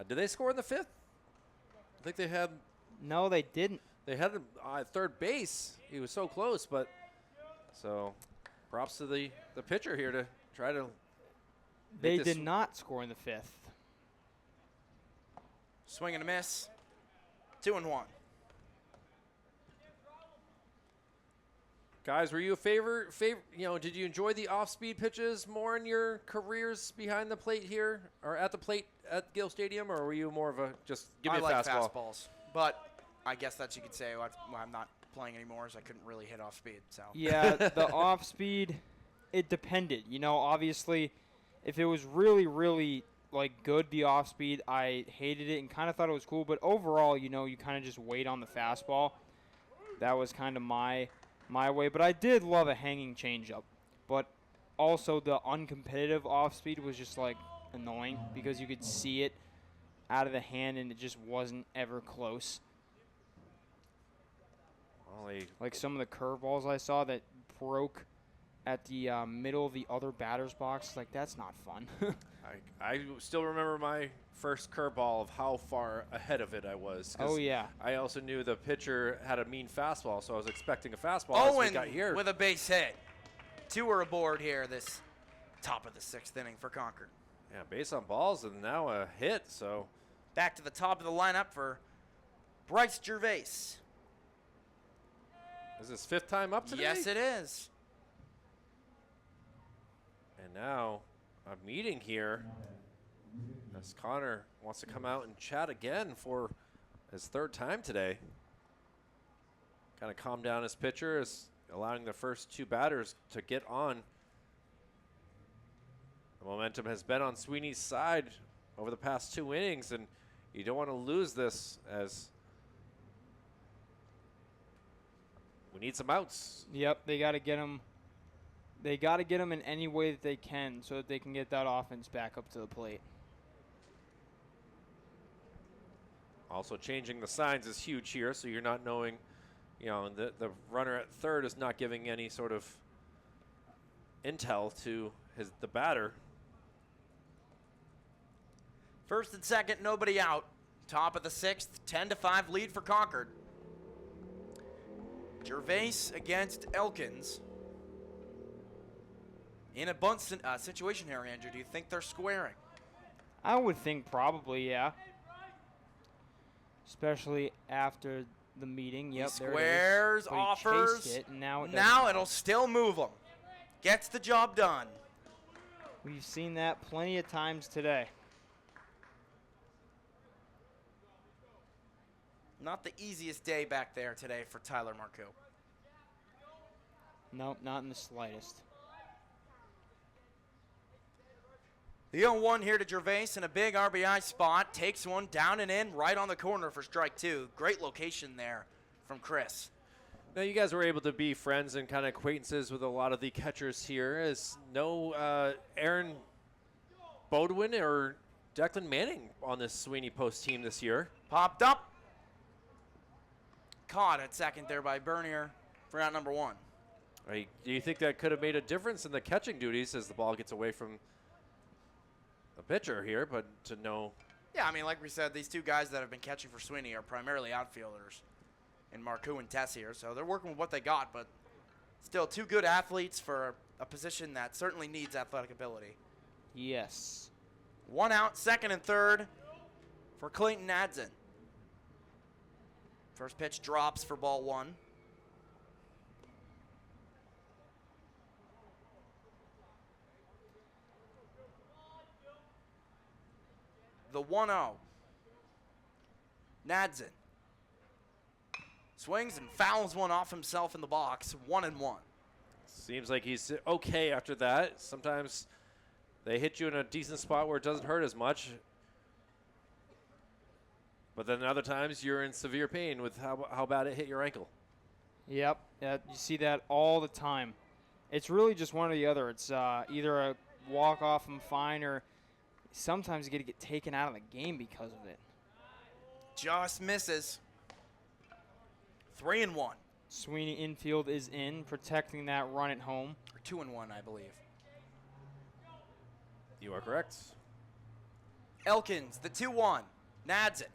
Did they score in the 5th? I think they had. No, they didn't. They had him at third base. He was so close, but so props to the pitcher here to try to. They did not score in the 5th. Swing and a miss. 2-1. Guys, were you did you enjoy the off-speed pitches more in your careers behind the plate here, or at the plate at Gill Stadium, or were you more of a just give me a like fastball? Fastballs, but I guess that you could say I'm not playing anymore, so I couldn't really hit off speed. So yeah, the off speed, it depended. You know, obviously, if it was really, really like good, the off speed, I hated it and kind of thought it was cool. But overall, you know, you kind of just wait on the fastball. That was kind of my my way. But I did love a hanging changeup. But also the uncompetitive off speed was just like annoying because you could see it out of the hand and it just wasn't ever close. Like some of the curveballs I saw that broke at the middle of the other batter's box, like that's not fun. I still remember my first curveball of how far ahead of it I was. Oh, yeah. I also knew the pitcher had a mean fastball, so I was expecting a fastball as we got here. With a base hit. 2 are aboard here this top of the 6th inning for Concord. Yeah, base on balls and now a hit, so. Back to the top of the lineup for Bryce Gervais. Is this 5th time up today? Yes, it is. And now a meeting here as Connor wants to come out and chat again for his 3rd time today. Kind of calm down his pitcher, is allowing the first 2 batters to get on. The momentum has been on Sweeney's side over the past 2 innings, and you don't want to lose this as we need some outs. Yep, they got to get him. They got to get him in any way that they can so that they can get that offense back up to the plate. Also changing the signs is huge here, so you're not knowing, you know, the runner at 3rd is not giving any sort of intel to the batter. 1st and 2nd, nobody out. Top of the 6th, 10-5 lead for Concord. Gervais against Elkins. In a bunt situation here, Andrew, do you think they're squaring? I would think probably, yeah. Especially after the meeting. Yep, He there squares, it is. But he offers. chased it, and now it now doesn't. it'll still move him. Gets the job done. We've seen that plenty of times today. Not the easiest day back there today for Tyler Marcoux. Nope, not in the slightest. The 0-1 here to Gervais in a big RBI spot. Takes one down and in right on the corner for strike 2. Great location there from Chris. Now, you guys were able to be friends and kind of acquaintances with a lot of the catchers here. Is no Aaron Bodwin or Declan Manning on this Sweeney Post team this year. Popped up. Caught at second there by Bernier for out number 1. Do you think that could have made a difference in the catching duties as the ball gets away from the pitcher here, but to know? Yeah, I mean, like we said, these 2 guys that have been catching for Sweeney are primarily outfielders in Marcoux and Tessier, so they're working with what they got, but still 2 good athletes for a position that certainly needs athletic ability. Yes. 1 out, 2nd and 3rd for Clayton Adson. First pitch drops for ball 1. The 1-0. Nadson swings and fouls one off himself in the box. 1-1. Seems like he's okay after that. Sometimes they hit you in a decent spot where it doesn't hurt as much. But then other times you're in severe pain with how bad it hit your ankle. Yep, you see that all the time. It's really just one or the other. It's either a walk-off and fine, or sometimes you get taken out of the game because of it. Just misses. 3-1. Sweeney infield is in, protecting that run at home. Or 2-1, I believe. You are correct. Elkins, the 2-1. Nadson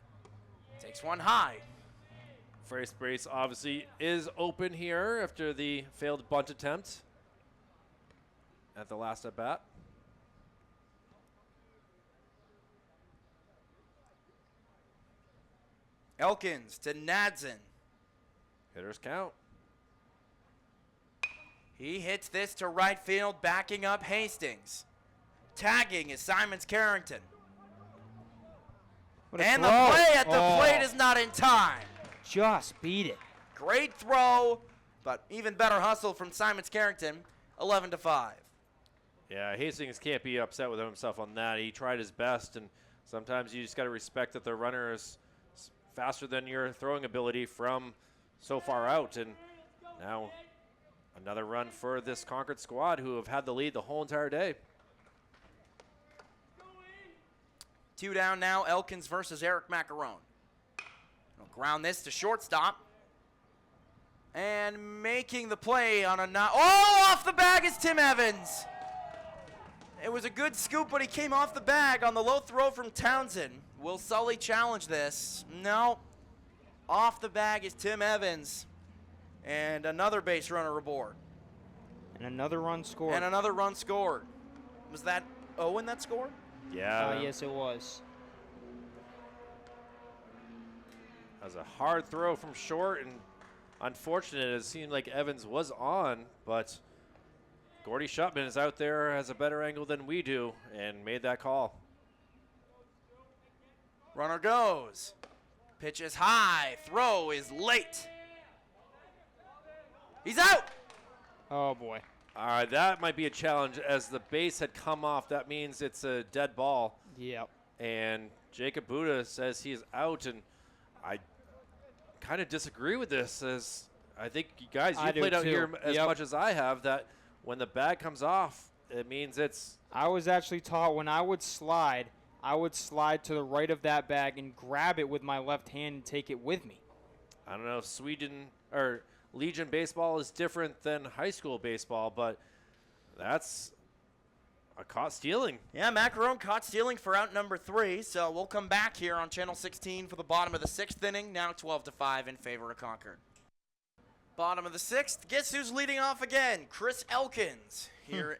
takes one high. First base obviously is open here after the failed bunt attempt at the last at bat. Elkins to Nadson. Hitters count. He hits this to right field, backing up Hastings. Tagging is Simons Carrington. And the play at the plate is not in time. Just beat it. Great throw, but even better hustle from Simons Carrington. 11-5. Yeah, Hastings can't be upset with himself on that. He tried his best, and sometimes you just got to respect that the runner is faster than your throwing ability from so far out. And now Another run for this Concord squad who have had the lead the whole entire day. 2 down now, Elkins versus Eric Macaron. He'll ground this to shortstop. And making the play on a off the bag is Tim Evans. It was a good scoop, but he came off the bag on the low throw from Townsend. Will Sully challenge this? No. Off the bag is Tim Evans. And another base runner aboard. And another run scored. And another run scored. Was that Owen that scored? Yeah. Yes, it was. That was a hard throw from short, and unfortunate. It seemed like Evans was on, but Gordy Shutman is out there, has a better angle than we do, and made that call. Runner goes. Pitch is high. Throw is late. He's out. Oh, boy. All right, that might be a challenge. As the base had come off, that means it's a dead ball. Yep. And Jacob Buda says he's out, and I kind of disagree with this. As I think you guys, you played out here as much as I have, that when the bag comes off, it means it's. I was actually taught when I would slide to the right of that bag and grab it with my left hand and take it with me. I don't know if Sweden or Legion baseball is different than high school baseball, but that's a caught stealing. Yeah, Macaron caught stealing for out number 3, so we'll come back here on Channel 16 for the bottom of the 6th inning, now 12-5 in favor of Concord. Bottom of the 6th, guess who's leading off again? Chris Elkins. Here,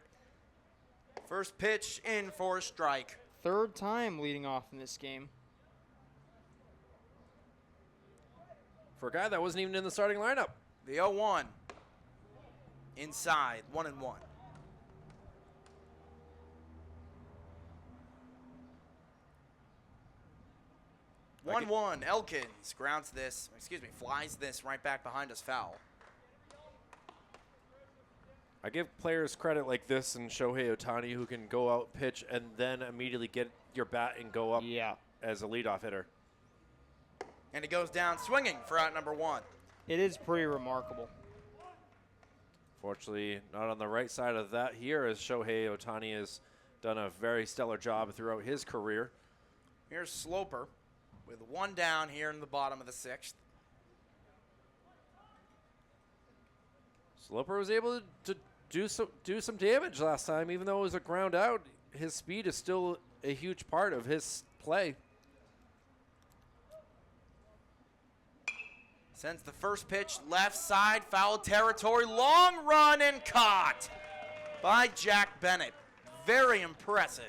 first pitch in for a strike. Third time leading off in this game. For a guy that wasn't even in the starting lineup. The 0-1. Inside, 1-1. 1-1. Elkins flies this right back behind us, foul. I give players credit like this and Shohei Ohtani who can go out, pitch, and then immediately get your bat and go up as a leadoff hitter. And he goes down swinging for out number 1. It is pretty remarkable. Fortunately, not on the right side of that here, as Shohei Ohtani has done a very stellar job throughout his career. Here's Sloper with 1 down here in the bottom of the 6th. Sloper was able to do some damage last time, even though it was a ground out. His speed is still a huge part of his play. Sends the first pitch left side, foul territory, long run and caught by Jack Bennett. Very impressive.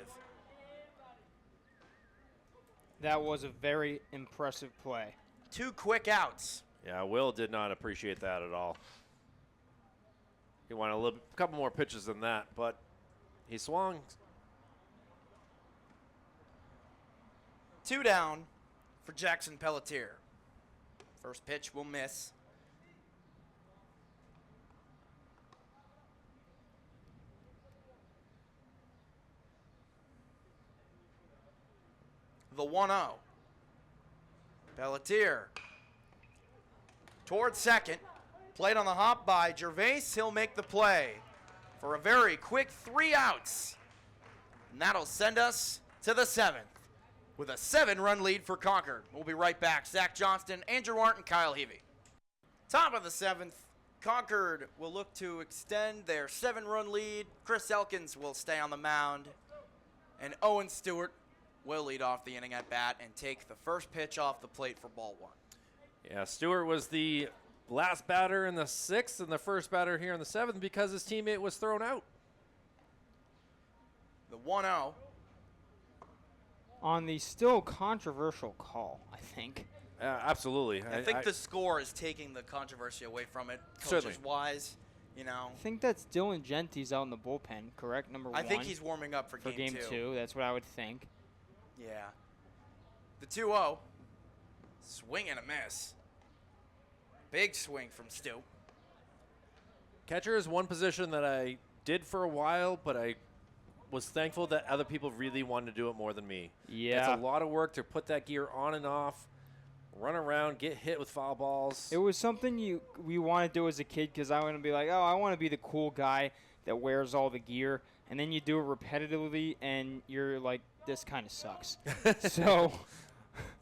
That was a very impressive play. 2 quick outs. Yeah, Will did not appreciate that at all. He wanted a couple more pitches than that, but he swung. 2 down for Jackson Pelletier. First pitch will miss. The 1-0. Pelletier towards second. Played on the hop by Gervais. He'll make the play for a very quick 3 outs. And that'll send us to the 7th with a 7-run lead for Concord. We'll be right back. Zach Johnston, Andrew Arndt, and Kyle Heavey. Top of the 7th, Concord will look to extend their 7-run lead. Chris Elkins will stay on the mound. And Owen Stewart will lead off the inning at bat and take the first pitch off the plate for ball 1. Yeah, Stewart was the last batter in the 6th and the first batter here in the 7th because his teammate was thrown out. The 1-0. On the still controversial call, I think. Absolutely. I think the score is taking the controversy away from it, Certainly. coaches-wise, you know. I think that's Dylan Genty's out in the bullpen, correct? Number 1. I think he's warming up for game 2. That's what I would think. Yeah. The 2-0. Swing and a miss. Big swing from Stu. Catcher is one position that I did for a while, but I was thankful that other people really wanted to do it more than me. Yeah. It's a lot of work to put that gear on and off run around, get hit with foul balls. It was something we want to do as a kid because I want to be like, oh, I want to be the cool guy that wears all the gear. And then you do it repetitively, and you're like, this kind of sucks. So.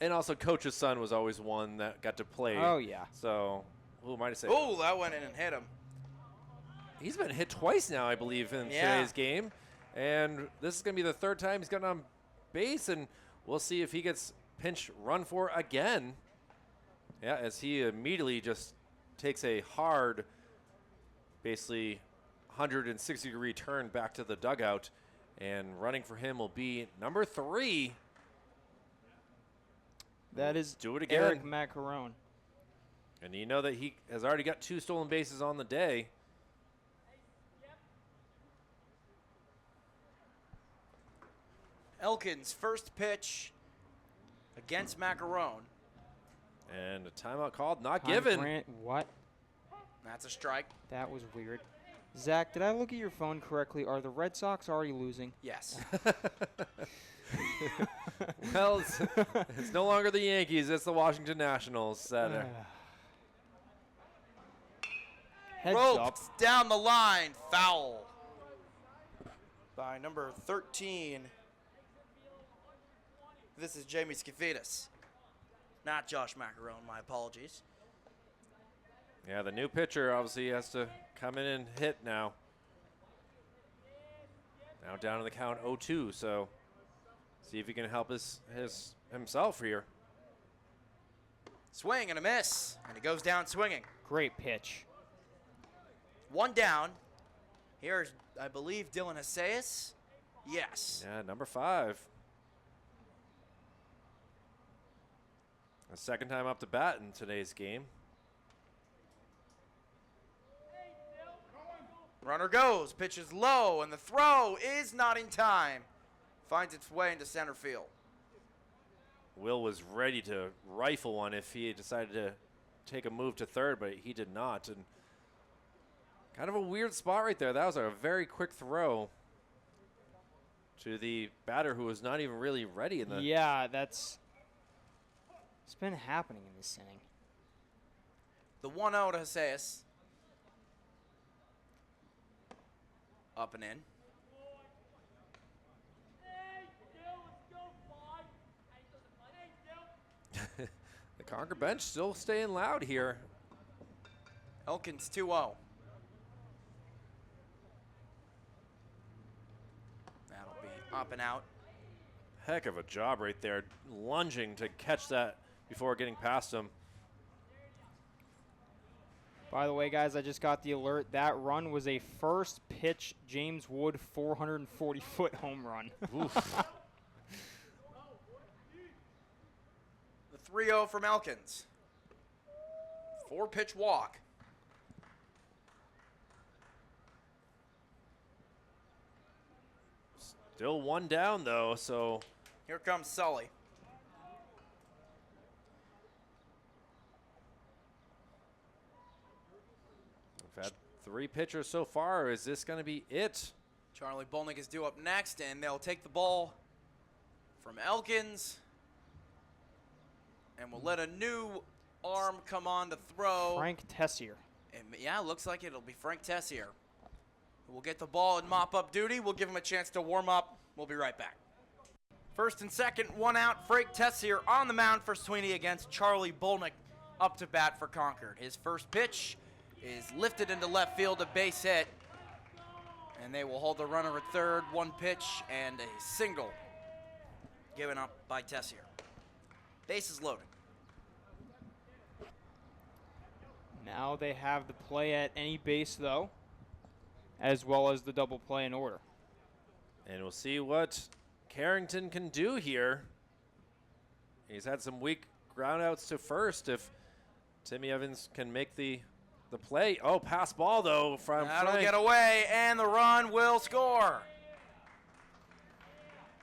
And also, Coach's son was always one that got to play. Oh, yeah. So, who might have said? Oh, that went in and hit him. He's been hit twice now, I believe, in today's game. And this is going to be the third time he's gotten on base, and we'll see if he gets pinch run for again. Yeah, as he immediately just takes a hard, basically 160-degree turn back to the dugout. And running for him will be number 3. That is do it again. Eric Macaron. And you know that he has already got 2 stolen bases on the day. Elkins' first pitch against Macaron. And a timeout called, not Time given. Grant, what? That's a strike. That was weird. Zach, did I look at your phone correctly? Are the Red Sox already losing? Yes. Well, it's no longer the Yankees. It's the Washington Nationals. Heads Roped up. down the line. Foul by number 13. This is Jamie Skifidas. Not Josh Macaron. My apologies. Yeah, the new pitcher obviously has to come in and hit now. Now down to the count 0-2, so see if he can help himself here. Swing and a miss, and it goes down swinging. Great pitch. 1 down. Here's, I believe, Dylan Haseas. Yes. Yeah, number 5. A second time up to bat in today's game. Runner goes, pitches low, and the throw is not in time. Finds its way into center field. Will was ready to rifle one if he decided to take a move to third, but he did not. And kind of a weird spot right there. That was a very quick throw to the batter who was not even really ready in the. Yeah, it's been happening in this inning. The 1-0 to Haseas. Up and in. The Concord bench still staying loud here. Elkins 2-0. That'll be up and out. Heck of a job right there, lunging to catch that before getting past him. By the way, guys, I just got the alert. That run was a first pitch James Wood 440-foot home run. Oof. The 3-0 from Elkins. 4-pitch walk. Still 1 down, though, so. Here comes Sully. We've had 3 pitchers so far. Is this going to be it? Charlie Bolnick is due up next, and they'll take the ball from Elkins. And we'll let a new arm come on to throw. Frank Tessier. And yeah, looks like it'll be Frank Tessier. We'll get the ball in mop-up duty. We'll give him a chance to warm up. We'll be right back. First and second, 1 out. Frank Tessier on the mound for Sweeney against Charlie Bolnick up to bat for Concord. His first pitch is lifted into left field, a base hit. And they will hold the runner at third. 1 pitch and a single given up by Tessier. Bases loaded. Now they have the play at any base, though, as well as the double play in order. And we'll see what Carrington can do here. He's had some weak groundouts to first. If Timmy Evans can make the play. Oh, pass ball, though, from That'll Frank. get away, and the run will score.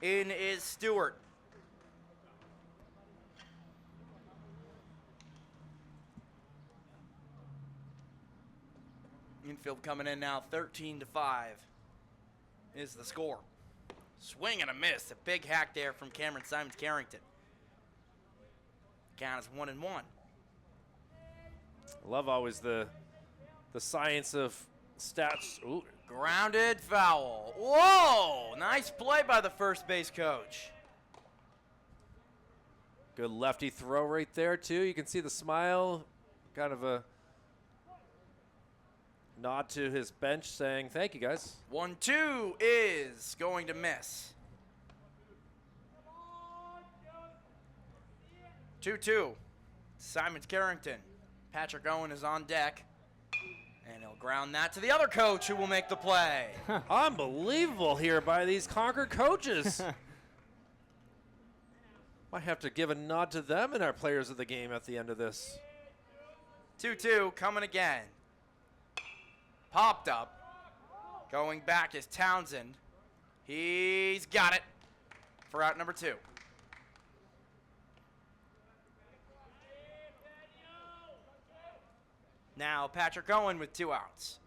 In is Stewart. Infield coming in now, 13-5 is the score. Swing and a miss. A big hack there from Cameron Simons-Carrington. Count is 1-1. I love always the science of stats. Ooh. Grounded foul. Whoa! Nice play by the first base coach. Good lefty throw right there, too. You can see the smile. Kind of a nod to his bench saying, thank you, guys. 1-2 is going to miss. 2-2. Simons Carrington. Patrick Owen is on deck. And he'll ground that to the other coach who will make the play. Unbelievable here by these Concord coaches. Might have to give a nod to them and our players of the game at the end of this. 2-2 coming again. Popped up. Going back is Townsend. He's got it for out number 2. Now Patrick Owen with 2 outs.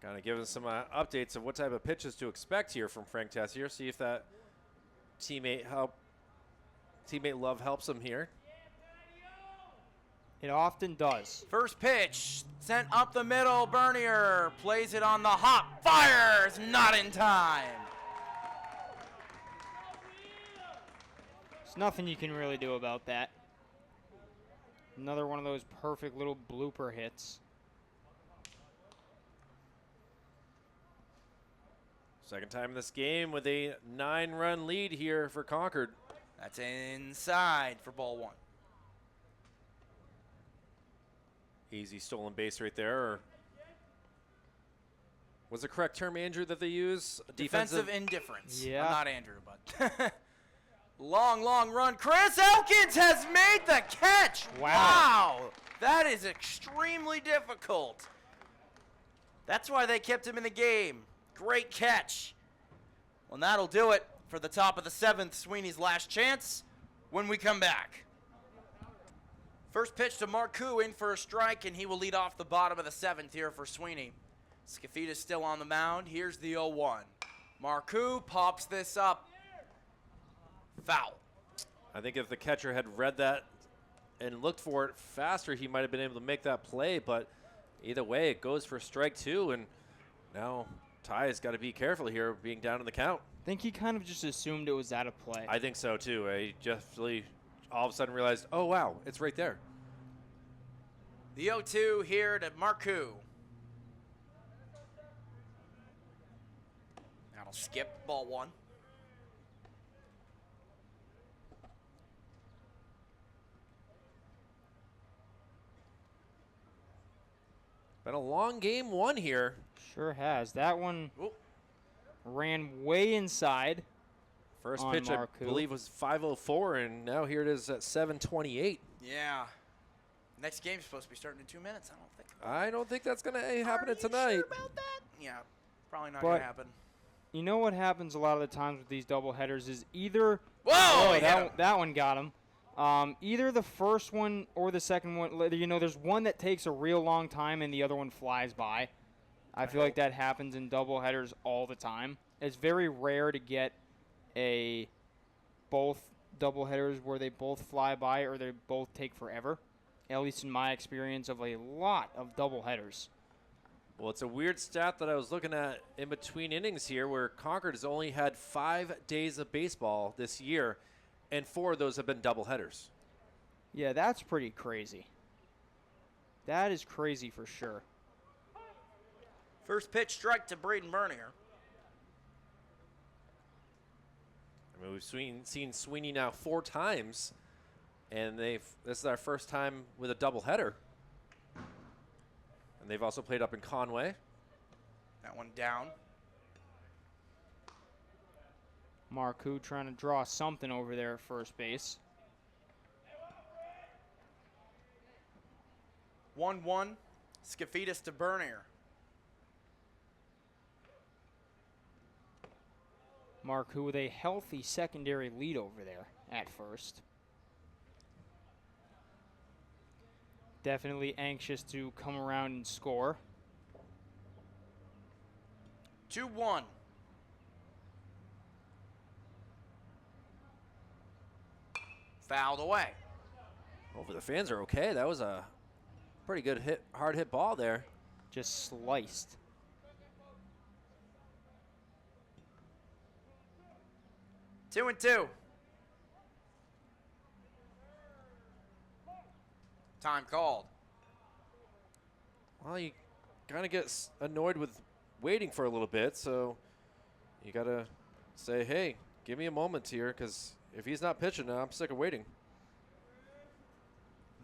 Kind of giving some updates of what type of pitches to expect here from Frank Tessier. See if that teammate love helps him here. It often does. First pitch sent up the middle. Bernier plays it on the hop. Fires, not in time. There's nothing you can really do about that. Another one of those perfect little blooper hits. Second time in this game with a 9-run lead here for Concord. That's inside for ball 1. Easy stolen base right there. Or was the correct term, Andrew, that they use? Defensive indifference. Yeah. I'm not Andrew, but long run. Chris Elkins has made the catch. Wow. That is extremely difficult. That's why they kept him in the game. Great catch. Well, that'll do it for the top of the 7th, Sweeney's last chance when we come back. First pitch to Marcoux in for a strike, and he will lead off the bottom of the 7th here for Sweeney. Scafita's still on the mound. Here's the 0-1. Marcoux pops this up. Foul. I think if the catcher had read that and looked for it faster, he might have been able to make that play. But either way, it goes for strike 2, and now Ty's got to be careful here, being down in the count. I think he kind of just assumed it was out of play. I think so, too. He just really all of a sudden realized, oh, wow, it's right there. The 0-2 here to Marcoux. That'll skip ball 1. Been a long game 1 here. Sure has. That one Ooh. ran way inside. First on pitch, Marcoux. I believe, was 5:04, and now here it is at 7:28. Yeah. Next game's supposed to be starting in 2 minutes. I don't think that's going to happen Are you tonight. sure about that? Yeah, probably not going to But- happen. You know what happens a lot of the times with these doubleheaders is either Whoa! that one got him. Either the first one or the second one. You know, there's one that takes a real long time and the other one flies by. I feel like that happens in doubleheaders all the time. It's very rare to get both doubleheaders where they both fly by or they both take forever. At least in my experience of a lot of doubleheaders. Well, it's a weird stat that I was looking at in between innings here where Concord has only had 5 days of baseball this year, and 4 of those have been doubleheaders. Yeah, that's pretty crazy. That is crazy for sure. First pitch strike to Braden Bernier. I mean, we've seen Sweeney now 4 times, and this is our first time with a doubleheader. And they've also played up in Conway. That one down. Marcoux trying to draw something over there at first base. 1-1. Skafidas to Bernier. Marcoux with a healthy secondary lead over there at first. Definitely anxious to come around and score. 2-1. Fouled away. Hopefully the fans are okay. That was a pretty good hit, hard hit ball there. Just sliced. Two and two. Time called. Well, you kind of get annoyed with waiting for a little bit, so you got to say, hey, give me a moment here, because if he's not pitching now, I'm sick of waiting.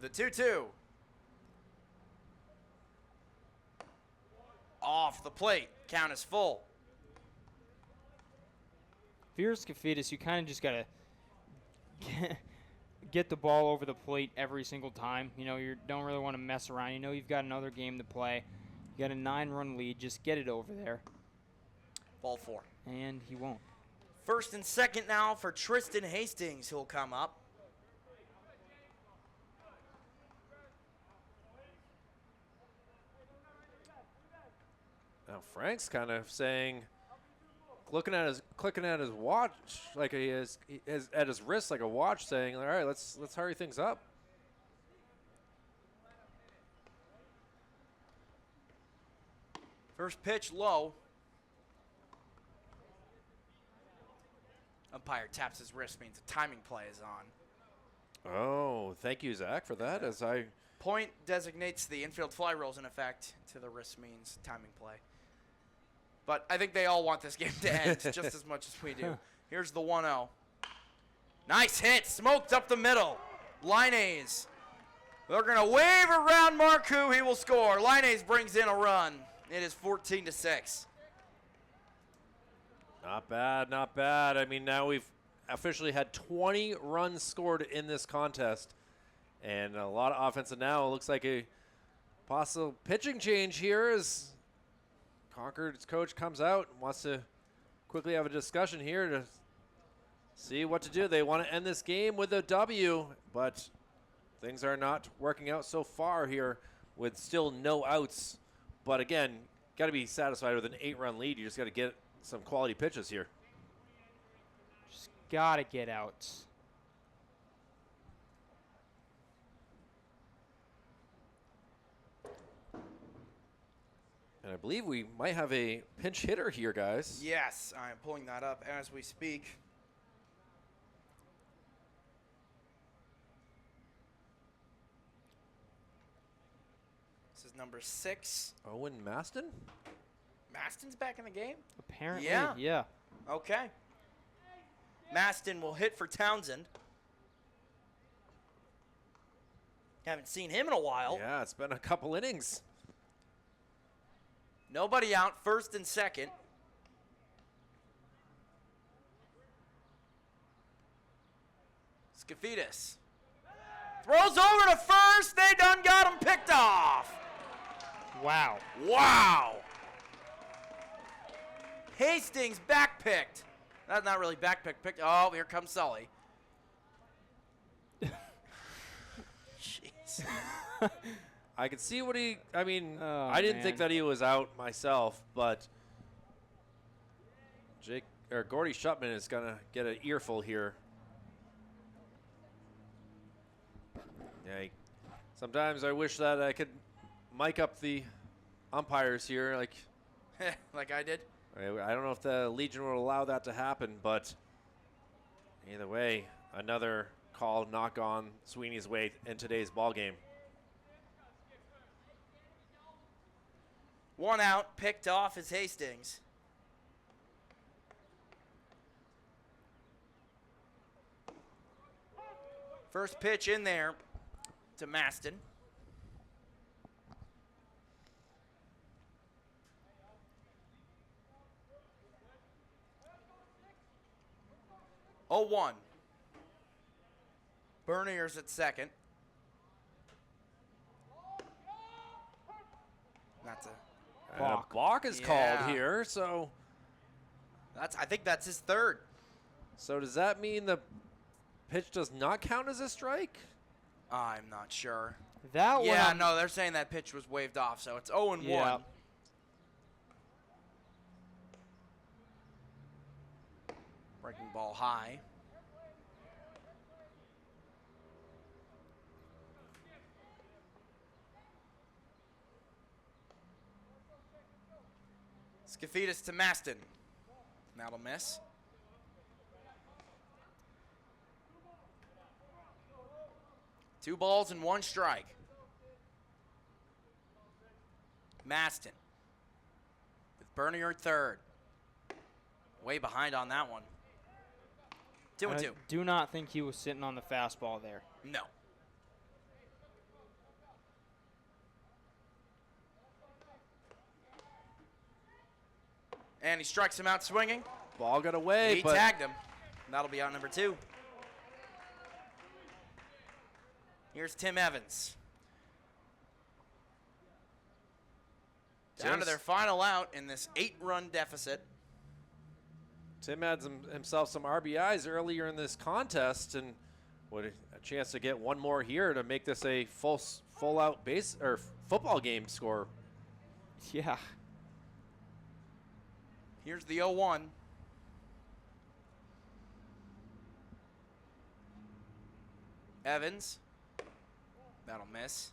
The 2-2. Off the plate. Count is full. If you're Skafidis, you kind of just got to get the ball over the plate every single time. You know, you don't really want to mess around. You know you've got another game to play. You got a 9-run lead. Just get it over there. Ball 4. And he won't. First and second now for Tristan Hastings, who'll come up. Now Frank's kind of saying, clicking at his watch like he is at his wrist like a watch, saying, all right, let's hurry things up. First pitch low. Umpire taps his wrist, means a timing play is on. Oh, thank you, Zach, for that. As I Point designates the infield fly rules in effect to the wrist means timing play. But I think they all want this game to end just as much as we do. Here's the 1-0. Nice hit, smoked up the middle. Linnaeus. They're going to wave around Marcoux. He will score. Linnaeus brings in a run. It is 14-6. Not bad, not bad. I mean, now we've officially had 20 runs scored in this contest. And a lot of offense. And now it looks like a possible pitching change here as Concord's coach comes out and wants to quickly have a discussion here to see what to do. They want to end this game with a W, but things are not working out so far here with still no outs. But again, got to be satisfied with an 8-run lead. You just got to get some quality pitches here. Just got to get outs. And I believe we might have a pinch hitter here, guys. Yes, I am pulling that up as we speak. This is number 6. Owen Maston? Maston's back in the game? Apparently, Yeah. yeah. Okay. Maston will hit for Townsend. Haven't seen him in a while. Yeah, it's been a couple innings. Nobody out, first and second. Skafidis throws over to first. They done got him picked off. Wow. Wow. Hastings backpicked. That's not really backpicked. Oh, here comes Sully. Jeez. I could see what he, I mean, Oh, I didn't think man. that he was out myself, but Gordy Shutman is going to get an earful here. Yeah, sometimes I wish that I could mic up the umpires here. Like I did. I don't know if the Legion will allow that to happen, but either way, another call knock on Sweeney's way in today's ball game. 1 out, picked off is Hastings. First pitch in there to Maston. Oh, 1. Bernier's at second. That's a And a Balk. balk is Yeah. called here, so I think that's his third. does that mean the pitch does not count as a strike? I'm not sure. That Yeah, one. no, they're saying that pitch was waved off, so it's 0-1. Yeah. Breaking ball high. Skafidas to Maston. That'll miss. Two balls and one strike. Maston with Bernier at third. Way behind on that one. 2-2. I do not think he was sitting on the fastball there. No. And he strikes him out swinging. Ball got away, He but tagged him. That'll be out number 2. Here's Tim Evans. Down to their final out in this 8-run deficit. Tim had himself some RBIs earlier in this contest, and what a chance to get one more here to make this a full out base or football game score. Yeah. Here's the 0-1. Evans. That'll miss.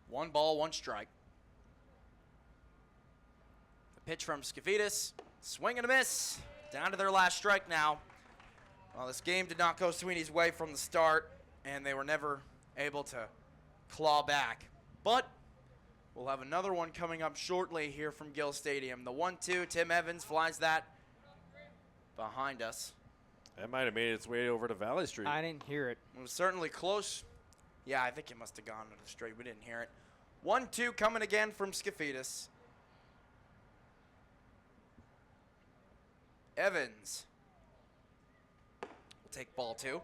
One ball, one strike. The pitch from Skafidas. Swing and a miss. Down to their last strike now. Well, this game did not go Sweeney's way from the start, and they were never able to claw back. But we'll have another one coming up shortly here from Gill Stadium. The 1-2, Tim Evans flies that behind us. That might have made its way over to Valley Street. I didn't hear it. It was certainly close. Yeah, I think it must have gone to the straight. We didn't hear it. 1-2 coming again from Skafidas. Evans will take ball 2.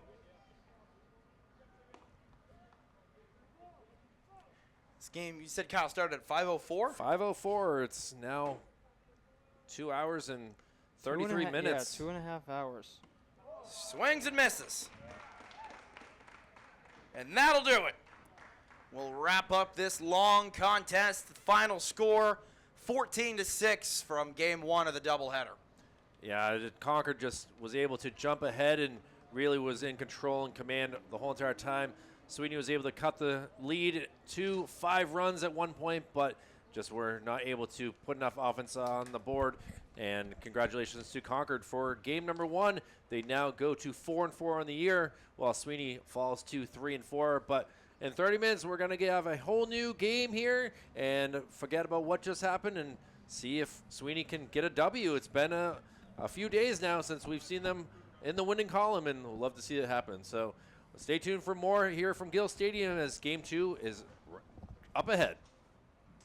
This game, you said, Kyle, started at 5:04? 5:04. It's now 2 hours and 33 minutes. Yeah, 2.5 hours. Swings and misses. And that'll do it. We'll wrap up this long contest. The final score, 14-6 from game 1 of the doubleheader. Yeah, Concord just was able to jump ahead and really was in control and command the whole entire time. Sweeney was able to cut the lead to 5 runs at one point, but just were not able to put enough offense on the board. And congratulations to Concord for game number 1. They now go to 4-4 on the year, while Sweeney falls to 3-4. But in 30 minutes, we're going to have a whole new game here and forget about what just happened and see if Sweeney can get a W. It's been a few days now since we've seen them in the winning column, and we'll love to see it happen. So stay tuned for more here from Gill Stadium as game 2 is up ahead.